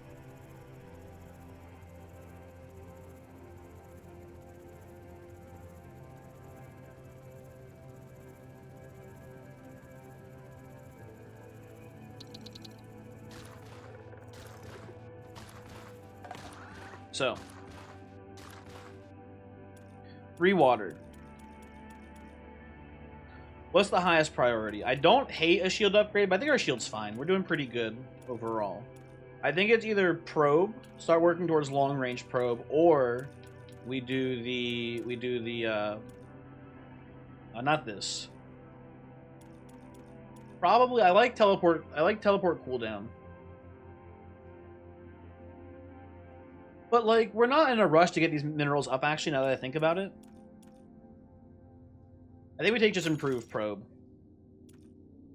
So, 3 water. What's the highest priority? I don't hate a shield upgrade, but I think our shield's fine. We're doing pretty good overall. I think it's either probe, start working towards long range probe, or we do the not this. Probably I like teleport cooldown. But, like, we're not in a rush to get these minerals up, actually, now that I think about it. I think we take just improved probe.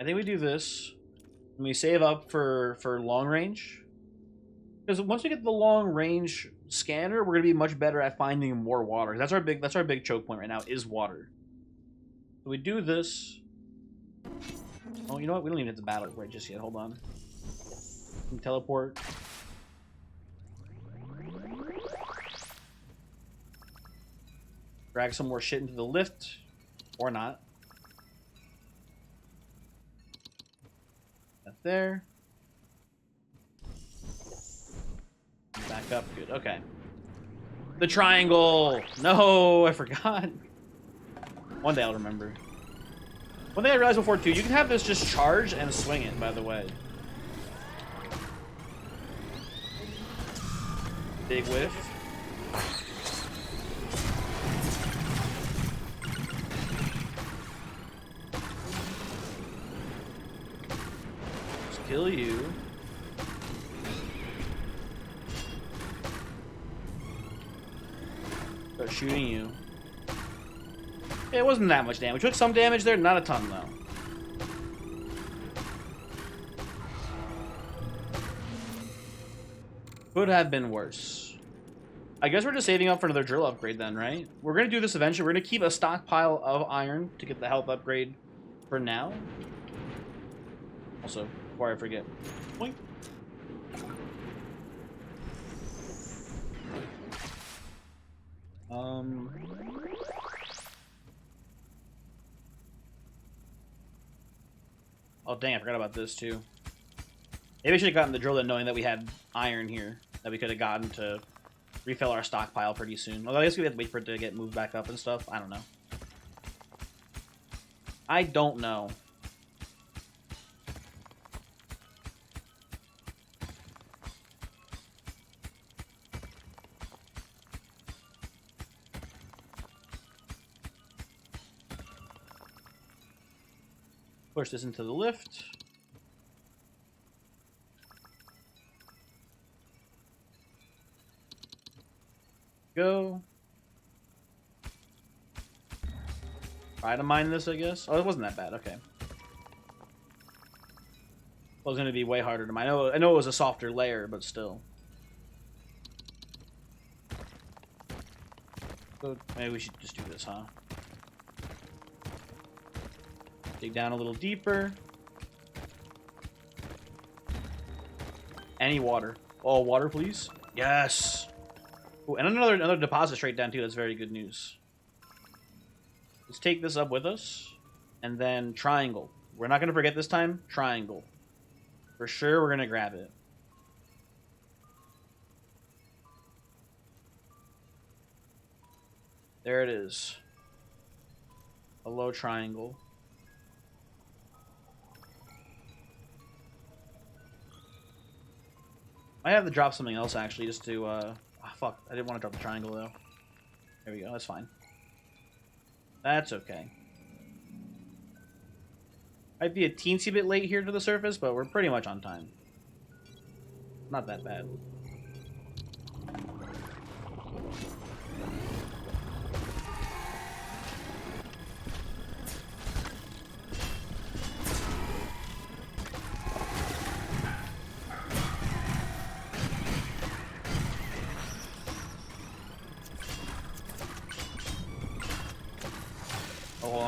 I think we do this, and we save up for long range. Because once we get the long range scanner, we're going to be much better at finding more water. That's our big choke point right now, is water. So we do this. Oh, you know what? We don't even hit the battle right just yet. Hold on. We can teleport. Drag some more shit into the lift. Or not. Up there. Back up. Good. Okay. The triangle! No, I forgot. One day I'll remember. One thing I realized before, too, you can have this just charge and swing it, by the way. Big whiff. Kill you. Start shooting you. It wasn't that much damage. We took some damage there, not a ton though. Could have been worse. I guess we're just saving up for another drill upgrade then, right? We're going to do this eventually. We're going to keep a stockpile of iron to get the health upgrade for now. Also, before I forget. Boink. Oh, dang, I forgot about this, too. Maybe I should have gotten the drill then knowing that we had iron here that we could have gotten to refill our stockpile pretty soon. Although I guess we have to wait for it to get moved back up and stuff. I don't know. I don't know. Push this into the lift. Go. Try to mine this, I guess. Oh, it wasn't that bad. Okay. It was going to be way harder to mine. I know it was a softer layer, but still. So maybe we should just do this, huh? Dig down a little deeper. Any water. Oh, water, please. Yes. Ooh, and another deposit straight down, too. That's very good news. Let's take this up with us. And then triangle. We're not going to forget this time. Triangle. For sure, we're going to grab it. There it is. A low triangle. I have to drop something else, actually, just to, oh, fuck. I didn't want to drop the triangle, though. There we go. That's fine. That's okay. Might be a teensy bit late here to the surface, but we're pretty much on time. Not that bad.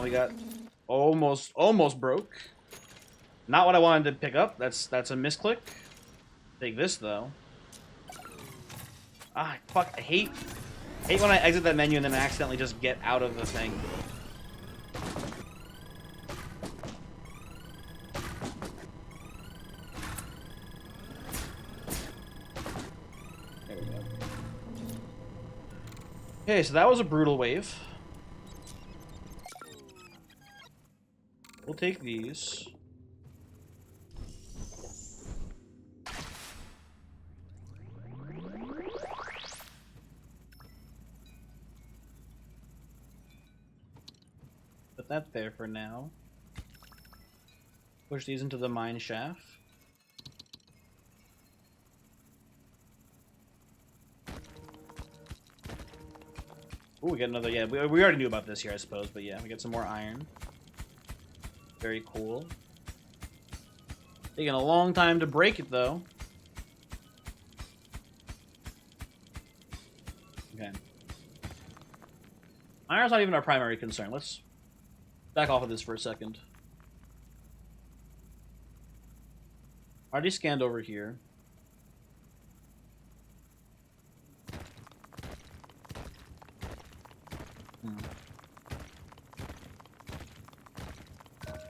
We got almost broke. Not what I wanted to pick up. That's a misclick. Take this though. Ah, fuck! I hate when I exit that menu and then I accidentally just get out of the thing. There we go. Okay, so that was a brutal wave. We'll take these. Put that there for now. Push these into the mine shaft. Ooh, we got another, yeah, we already knew about this here, I suppose, but yeah, we get some more iron. Very cool. Taking a long time to break it, though. Okay. Iron's not even our primary concern. Let's back off of this for a second. Already scanned over here.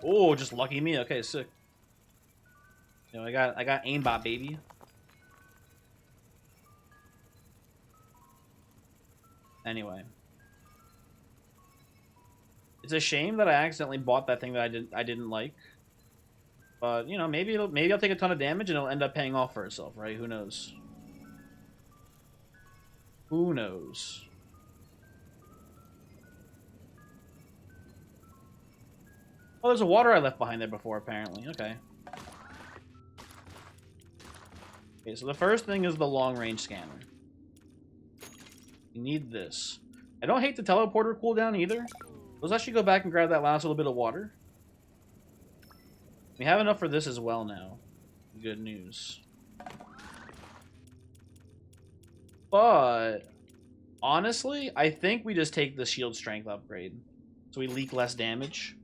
Oh, just lucky me. Okay, sick. You know, I got aimbot, baby. Anyway, it's a shame that I accidentally bought that thing that I didn't like. But you know, maybe I'll take a ton of damage and it'll end up paying off for itself, right? Who knows? Who knows? Oh, there's a water I left behind there before, apparently. Okay. Okay, so the first thing is the long-range scanner. You need this. I don't hate the teleporter cooldown either. Let's actually go back and grab that last little bit of water. We have enough for this as well now. Good news. But honestly, I think we just take the shield strength upgrade, so we leak less damage.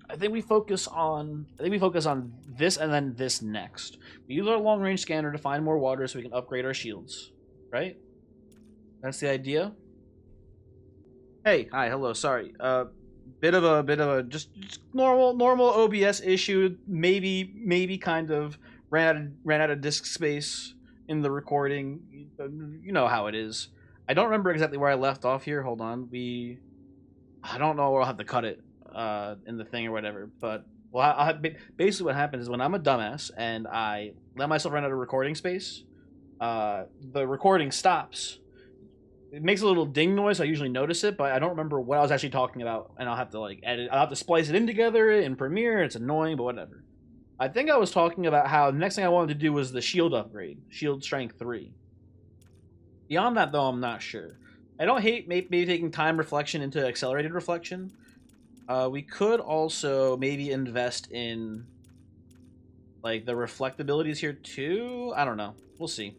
I think we focus on this and then this next. We use our long range scanner to find more water so we can upgrade our shields. Right? That's the idea. Hey, hi, hello, sorry. Bit of a just normal OBS issue. Maybe kind of ran out of disk space in the recording. You know how it is. I don't remember exactly where I left off here. Hold on. I don't know where I'll have to cut it in the thing or whatever. But basically what happens is when I'm a dumbass and I let myself run out of recording space, the recording stops. It makes a little ding noise. I usually notice it, but I don't remember what I was actually talking about, and I'll have to like edit. I'll have to splice it in together in Premiere. It's annoying, but whatever. I think I was talking about how the next thing I wanted to do was the shield upgrade, shield strength 3. Beyond that, though, I'm not sure. I don't hate maybe taking time reflection into accelerated reflection. We could also maybe invest in like the reflect abilities here too. I don't know. We'll see.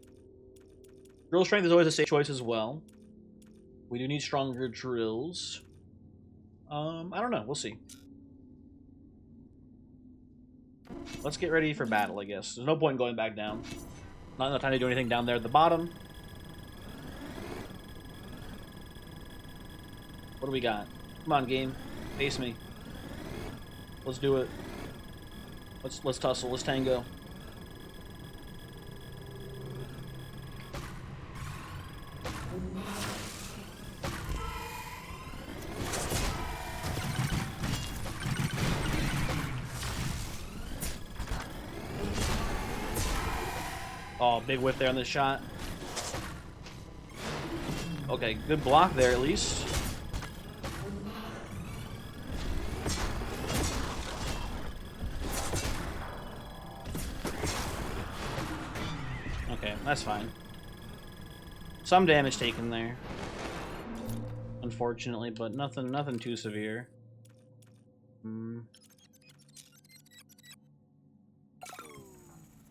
Drill strength is always a safe choice as well. We do need stronger drills. I don't know. We'll see. Let's get ready for battle, I guess. There's no point in going back down. Not enough time to do anything down there at the bottom. What do we got? Come on, game. Face me. Let's do it. Let's tussle. Let's tango. Oh, big whiff there on this shot. Okay, good block there at least. Okay, that's fine. Some damage taken there. Unfortunately, but nothing too severe. Then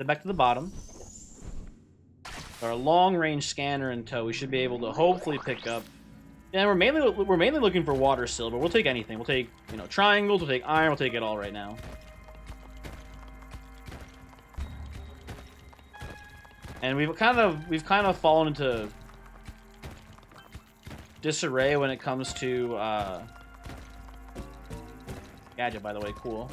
back to the bottom. Our long-range scanner in tow, we should be able to hopefully pick up. Yeah, we're mainly looking for water still, but we'll take anything. We'll take, you know, triangles. We'll take iron. We'll take it all right now. And we've kind of fallen into disarray when it comes to gadget. By the way, cool.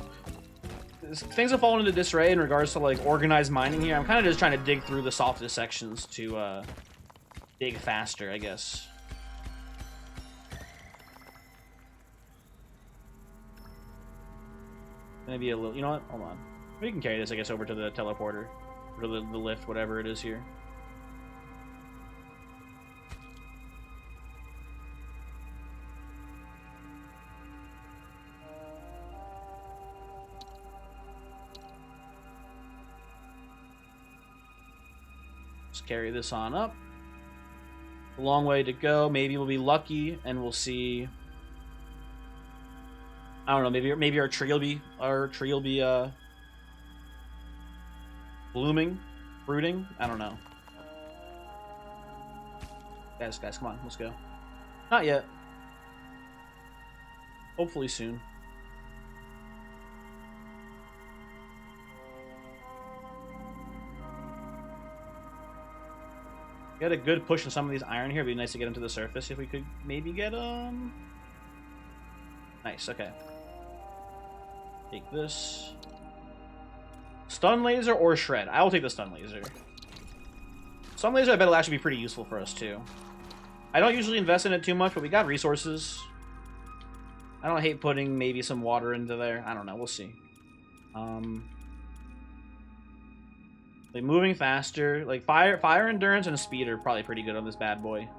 Things have fallen into disarray in regards to like organized mining here. I'm kind of just trying to dig through the softest sections to dig faster, I guess. Maybe a little. You know what? Hold on. We can carry this, I guess, over to the teleporter or the lift, whatever it is here. Carry this on up. A long way to go. Maybe we'll be lucky and we'll see. I don't know. Maybe our tree will be blooming, fruiting. I don't know. Guys, come on, let's go. Not yet. Hopefully soon. Get a good push in some of these iron here. It'd be nice to get them to the surface if we could maybe get them. Nice, okay. Take this. Stun laser or shred? I will take the stun laser. Stun laser I bet will actually be pretty useful for us too. I don't usually invest in it too much, but we got resources. I don't hate putting maybe some water into there. I don't know, we'll see. Like moving faster, like fire endurance and speed are probably pretty good on this bad boy.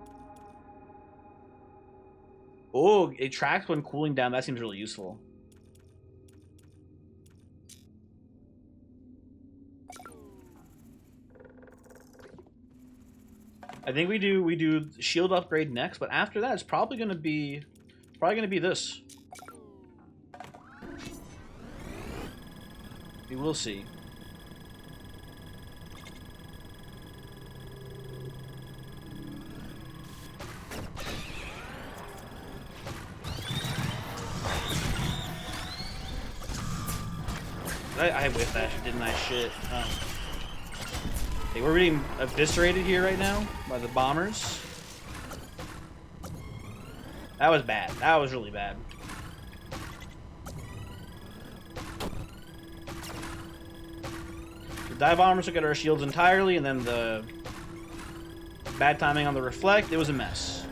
Oh, it tracks when cooling down. That seems really useful. I think we do shield upgrade next, but after that it's probably gonna be this. We will see. I whiffed that, didn't I? Shit. Oh. Okay, we're being eviscerated here right now by the bombers. That was bad. That was really bad. The dive bombers took out our shields entirely, and then the bad timing on the reflect. It was a mess.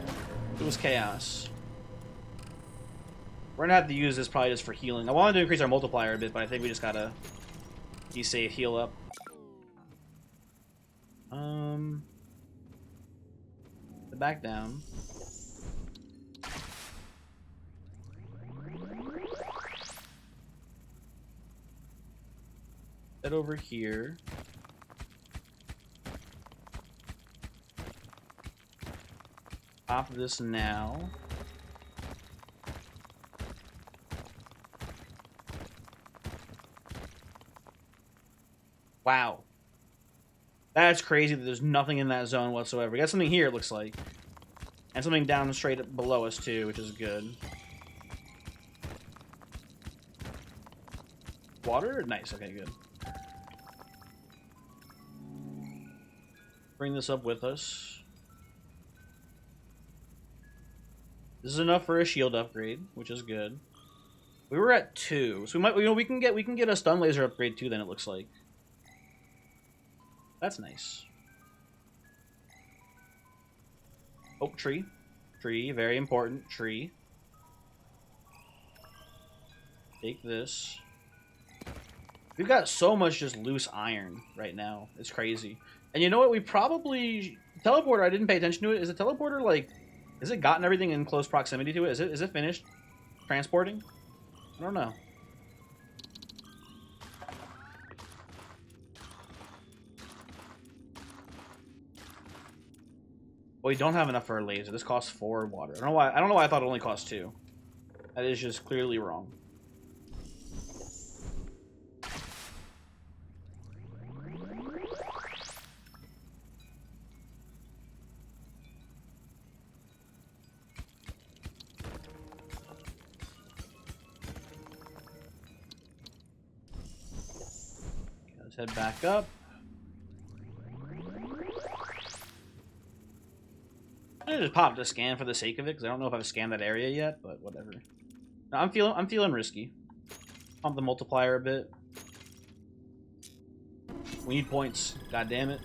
It was chaos. We're gonna have to use this probably just for healing. I wanted to increase our multiplier a bit, but I think we just gotta be safe, heal up. Back down. Head over here. Pop this now. Wow. That's crazy that there's nothing in that zone whatsoever. We got something here, it looks like. And something down straight below us, too, which is good. Water? Nice, okay, good. Bring this up with us. This is enough for a shield upgrade, which is good. We were at 2, so we might, we can get a stun laser upgrade too. Then it looks like that's nice. Oh, tree, very important tree. Take this. We've got so much just loose iron right now. It's crazy. And you know what? We probably teleporter. I didn't pay attention to it. Is the teleporter like? Has it gotten everything in close proximity to it? Is it finished transporting? I don't know. Well, we don't have enough for a laser. This costs 4 water. I don't know why. I don't know why I thought it only cost 2. That is just clearly wrong. Let's head back up. I just popped a scan for the sake of it because I don't know if I've scanned that area yet, but whatever. No, I'm feeling risky. Pump the multiplier a bit. We need points. God damn it.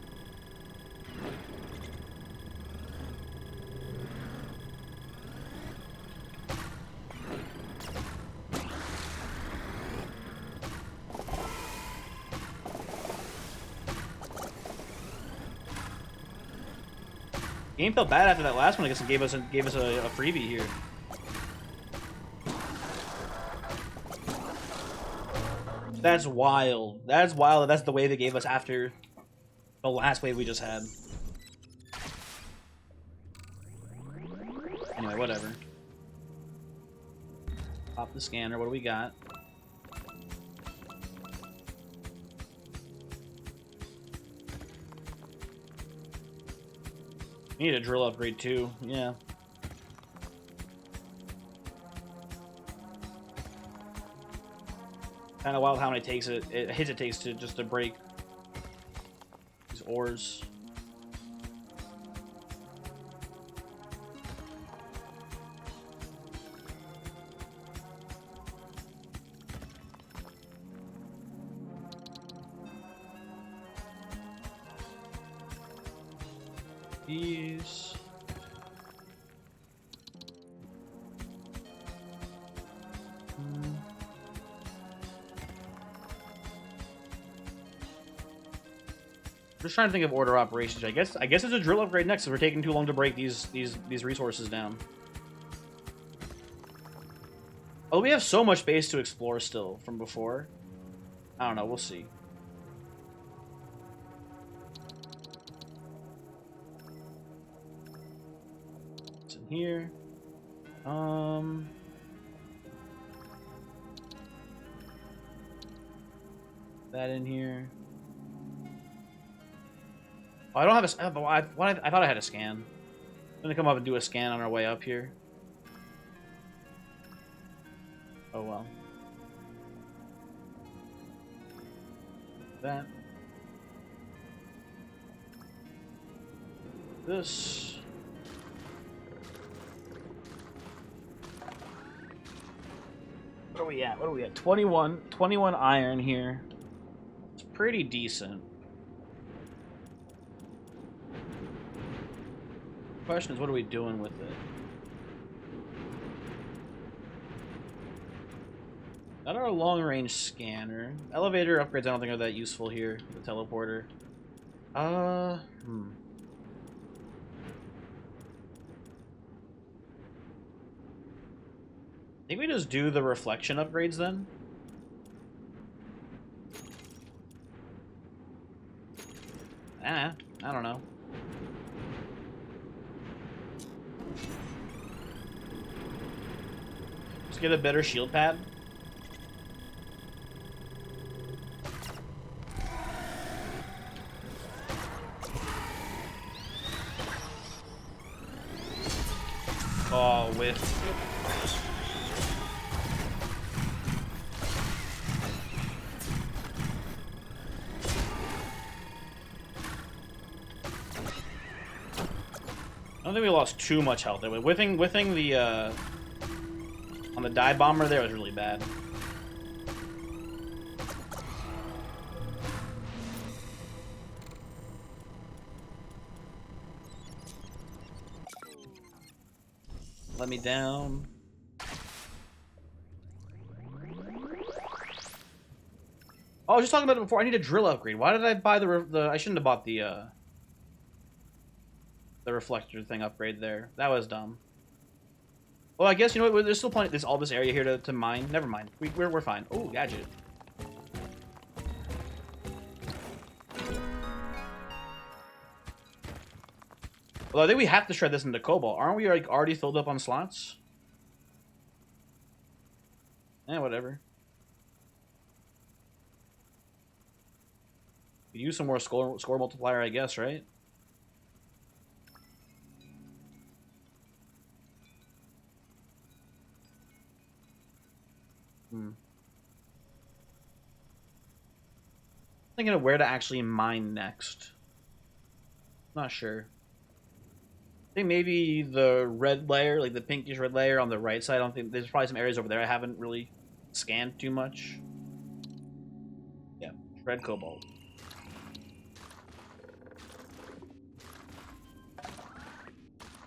Game felt bad after that last one. I guess it gave us a freebie here. That's wild. That's wild. That's the wave they gave us after the last wave we just had. Anyway, whatever. Pop the scanner. What do we got? We need a drill upgrade too. Yeah. Kind of wild how many takes it hits it takes to just to break these ores. These. Just trying to think of order operations. I guess it's a drill upgrade next, so we're taking too long to break these resources down. Oh, we have so much base to explore still from before. I don't know. We'll see. What's in here? That in here. Oh, I don't have a. I thought I had a scan. I'm gonna come up and do a scan on our way up here. Oh well. That. This. What are we at? What are we at? 21 iron here. It's pretty decent. Question is, what are we doing with it? Not our long-range scanner. Elevator upgrades I don't think are that useful here. The teleporter. I think we just do the reflection upgrades then. I don't know. Let's get a better shield pad. Oh, whiff. I don't think we lost too much health there. Whiffing the on the dive bomber there was really bad. Let me down. Oh, I was just talking about it before. I need a drill upgrade. Why did I buy the I shouldn't have bought the reflector thing upgrade there. That was dumb. Well, I guess, you know what, there's still plenty, there's all this area here to mine. Never mind. We're fine. Oh, gadget. Well, I think we have to shred this into cobalt. Aren't we like already filled up on slots? Whatever. We use some more score multiplier, I guess, right? Thinking of where to actually mine next. Not sure. I think maybe the red layer, like the pinkish red layer on the right side. I don't think there's probably some areas over there I haven't really scanned too much. Yeah, red cobalt.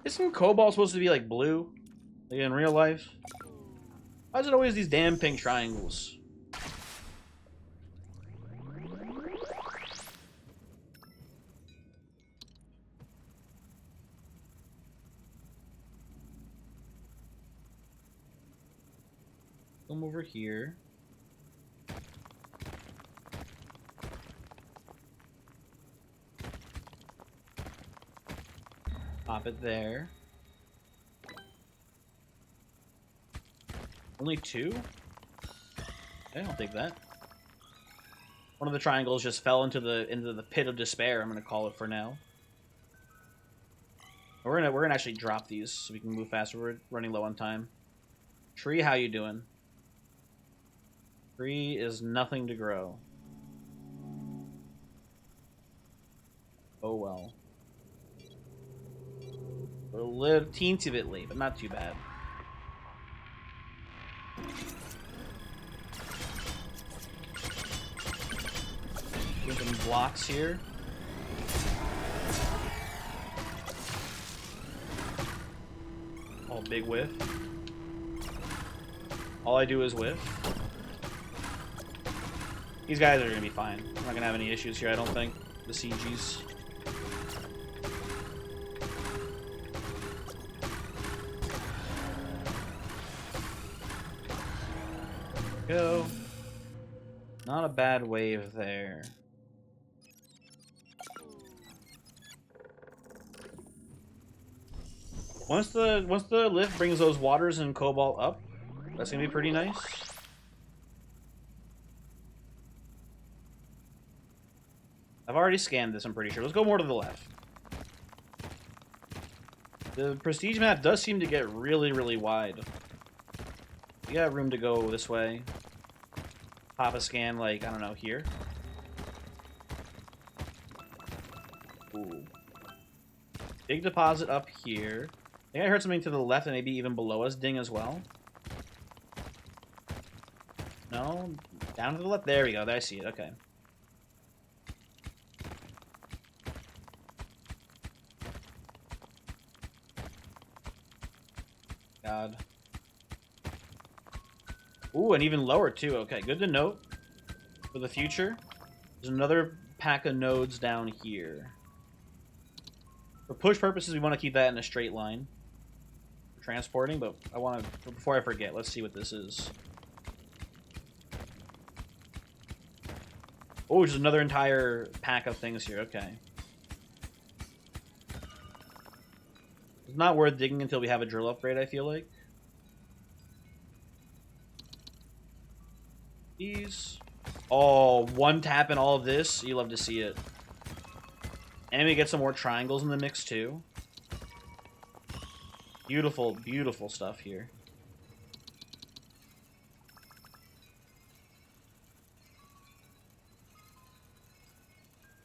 Isn't cobalt supposed to be like blue? Like in real life? Why is it always these damn pink triangles? Come over here. Pop it there. Only two? I don't take that. One of the triangles just fell into the pit of despair. I'm gonna call it for now. We're gonna actually drop these so we can move faster. We're running low on time. Tree, how you doing? Tree is nothing to grow. Oh well. We're a little teensy bit late, but not too bad. Get some blocks here. All big whiff. All I do is whiff. These guys are gonna be fine. I'm not gonna have any issues here, I don't think. The CGs. Go. Not a bad wave there. Once the lift brings those waters and cobalt up, that's gonna be pretty nice. I've already scanned this, I'm pretty sure. Let's go more to the left. The prestige map does seem to get really, really wide. You got room to go this way. Pop a scan, like, I don't know, here. Ooh. Big deposit up here. I think I heard something to the left and maybe even below us ding as well. No? Down to the left? There we go. There, I see it. Okay. God. Ooh, and even lower, too. Okay, good to note for the future. There's another pack of nodes down here. For push purposes, we want to keep that in a straight line. For transporting, but I want to, before I forget, let's see what this is. Oh, there's another entire pack of things here. Okay. It's not worth digging until we have a drill upgrade, I feel like. These. Oh, one tap in all of this. You love to see it. And we get some more triangles in the mix, too. Beautiful, beautiful stuff here.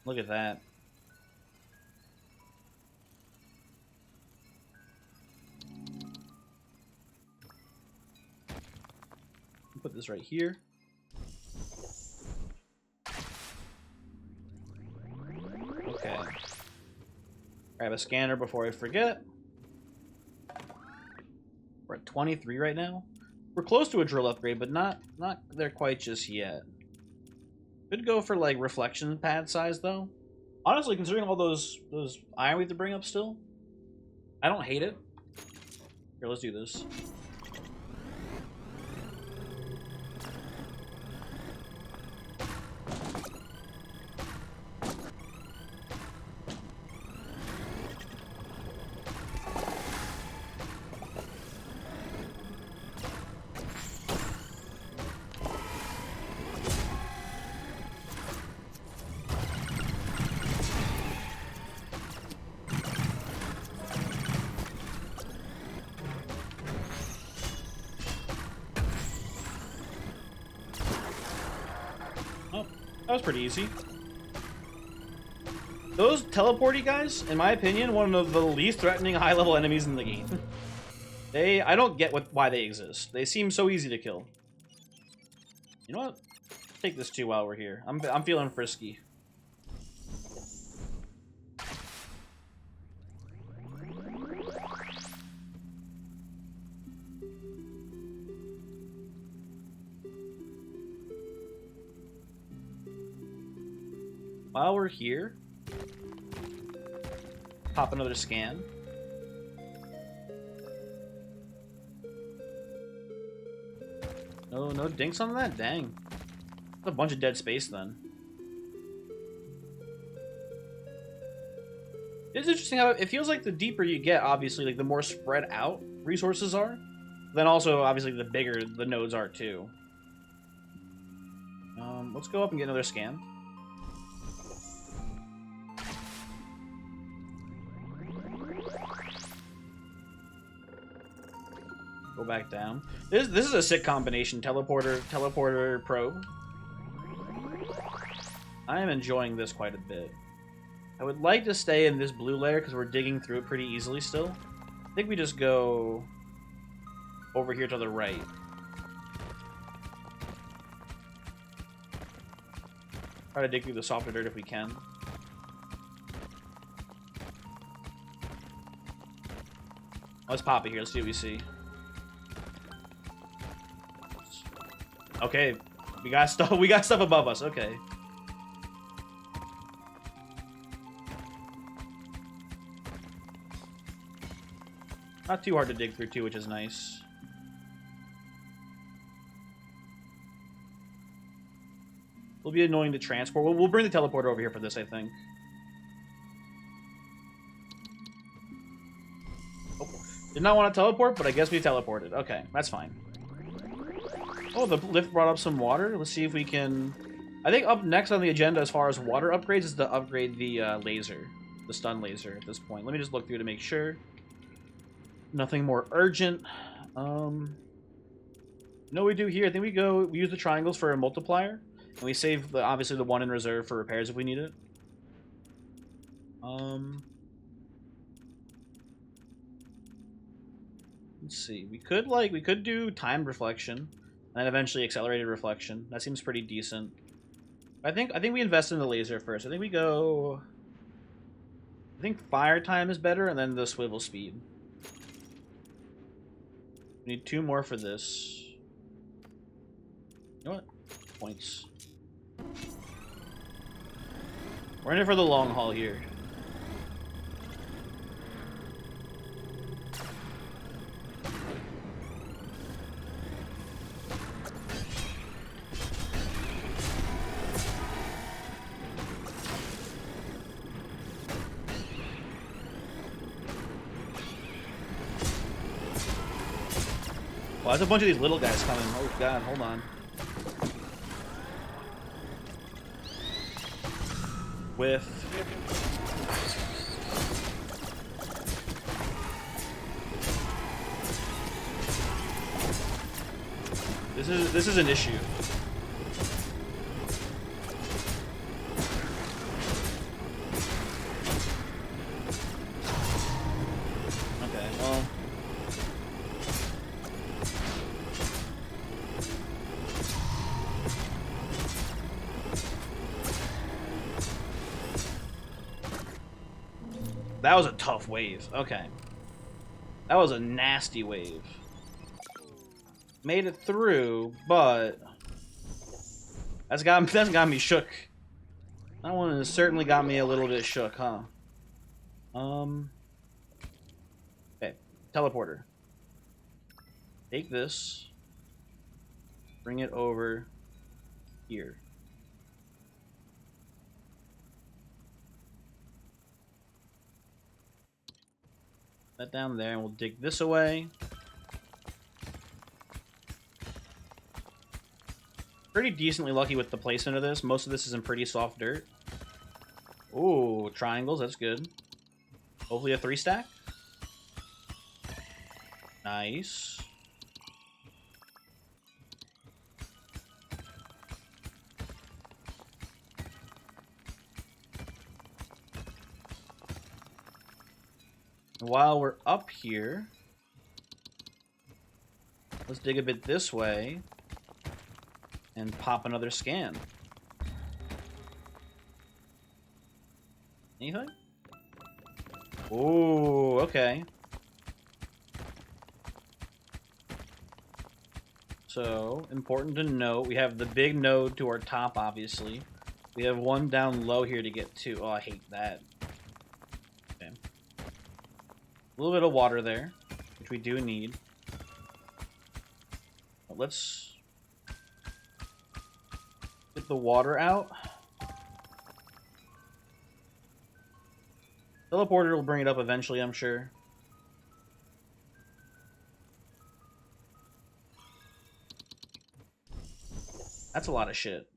Look at that. Put this right here. Okay. Grab a scanner before I forget. We're at 23 right now. We're close to a drill upgrade, but not there quite just yet. Could go for like reflection pad size though. Honestly, considering all those iron we have to bring up still, I don't hate it. Here, let's do this. That was pretty easy. Those teleporty guys, in my opinion, one of the least threatening high-level enemies in the game. I don't get why they exist. They seem so easy to kill. You know what? Take this too while we're here. I'm feeling frisky. While we're here, pop another scan. No dinks on that? Dang. That's a bunch of dead space then. It's interesting how it feels like the deeper you get, obviously, like the more spread out resources are. Then also, obviously, the bigger the nodes are too. Let's go up and get another scan. Go back down. This is a sick combination. Teleporter, probe. I am enjoying this quite a bit. I would like to stay in this blue layer because we're digging through it pretty easily still. I think we just go over here to the right. Try to dig through the softer dirt if we can. Let's pop it here. Let's see what we see. Okay, we got stuff. We got stuff above us. Okay. Not too hard to dig through too, which is nice. It'll be annoying to transport. We'll bring the teleporter over here for this, I think. Oh, did not want to teleport, but I guess we teleported. Okay, that's fine. Oh, the lift brought up some water. Let's see if we can I think up next on the agenda as far as water upgrades is to upgrade the laser. The stun laser at this point. Let me just look through to make sure. Nothing more urgent. No, we do here. I think we use the triangles for a multiplier. And we save, obviously, the one in reserve for repairs if we need it. Let's see. We could do timed reflection. And then eventually accelerated reflection. That seems pretty decent. I think we invest in the laser first. I think we go... I think fire time is better, and then the swivel speed. We need 2 more for this. You know what? Points. We're in it for the long haul here. Well, there's a bunch of these little guys coming. Oh god, hold on. Whiff. This is an issue. Okay, well. That was a tough wave. Okay. That was a nasty wave. Made it through, but that's got me shook. That one has certainly got me a little bit shook, huh? Okay, teleporter. Take this, bring it over here. That down there, and we'll dig this away. Pretty decently lucky with the placement of this. Most of this is in pretty soft dirt. Ooh, triangles, that's good. Hopefully a 3-stack. Nice. While we're up here, let's dig a bit this way and pop another scan. Anything? Ooh, okay. So, important to note, we have the big node to our top, obviously. We have one down low here to get to. Oh, I hate that. Okay. A little bit of water there, which we do need. But let's get the water out. Teleporter will bring it up eventually, I'm sure. That's a lot of shit.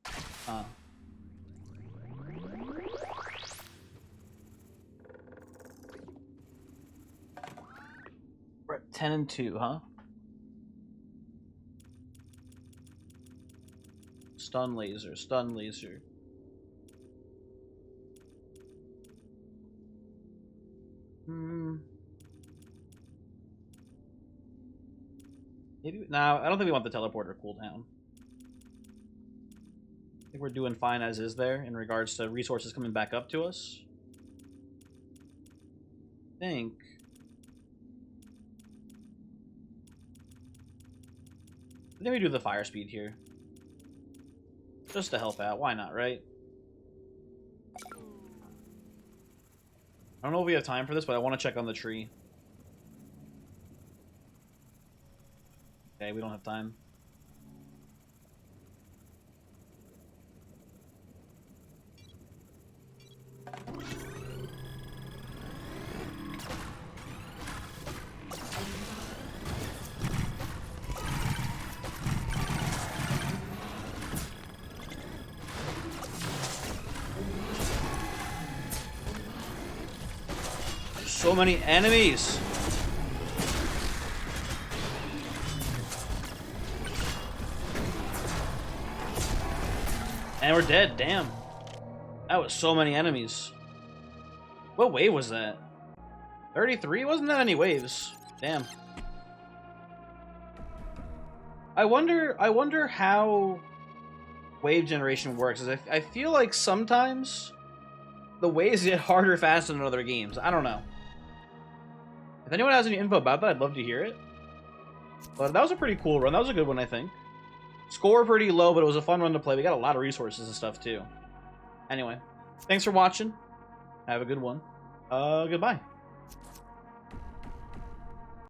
We're at 10 and 2, huh? Stun laser, stun laser. Maybe, no, I don't think we want the teleporter cooldown. I think we're doing fine as is there in regards to resources coming back up to us. I think we do the fire speed here. Just to help out. Why not, right? I don't know if we have time for this, but I want to check on the tree. Okay, we don't have time. So many enemies. And we're dead, damn. That was so many enemies. What wave was that? 33? Wasn't that any waves? Damn. I wonder how wave generation works. I feel like sometimes the waves get harder faster than other games. I don't know. If anyone has any info about that, I'd love to hear it. But that was a pretty cool run. That was a good one, I think. Score pretty low, but it was a fun run to play. We got a lot of resources and stuff, too. Anyway, thanks for watching. Have a good one. Goodbye.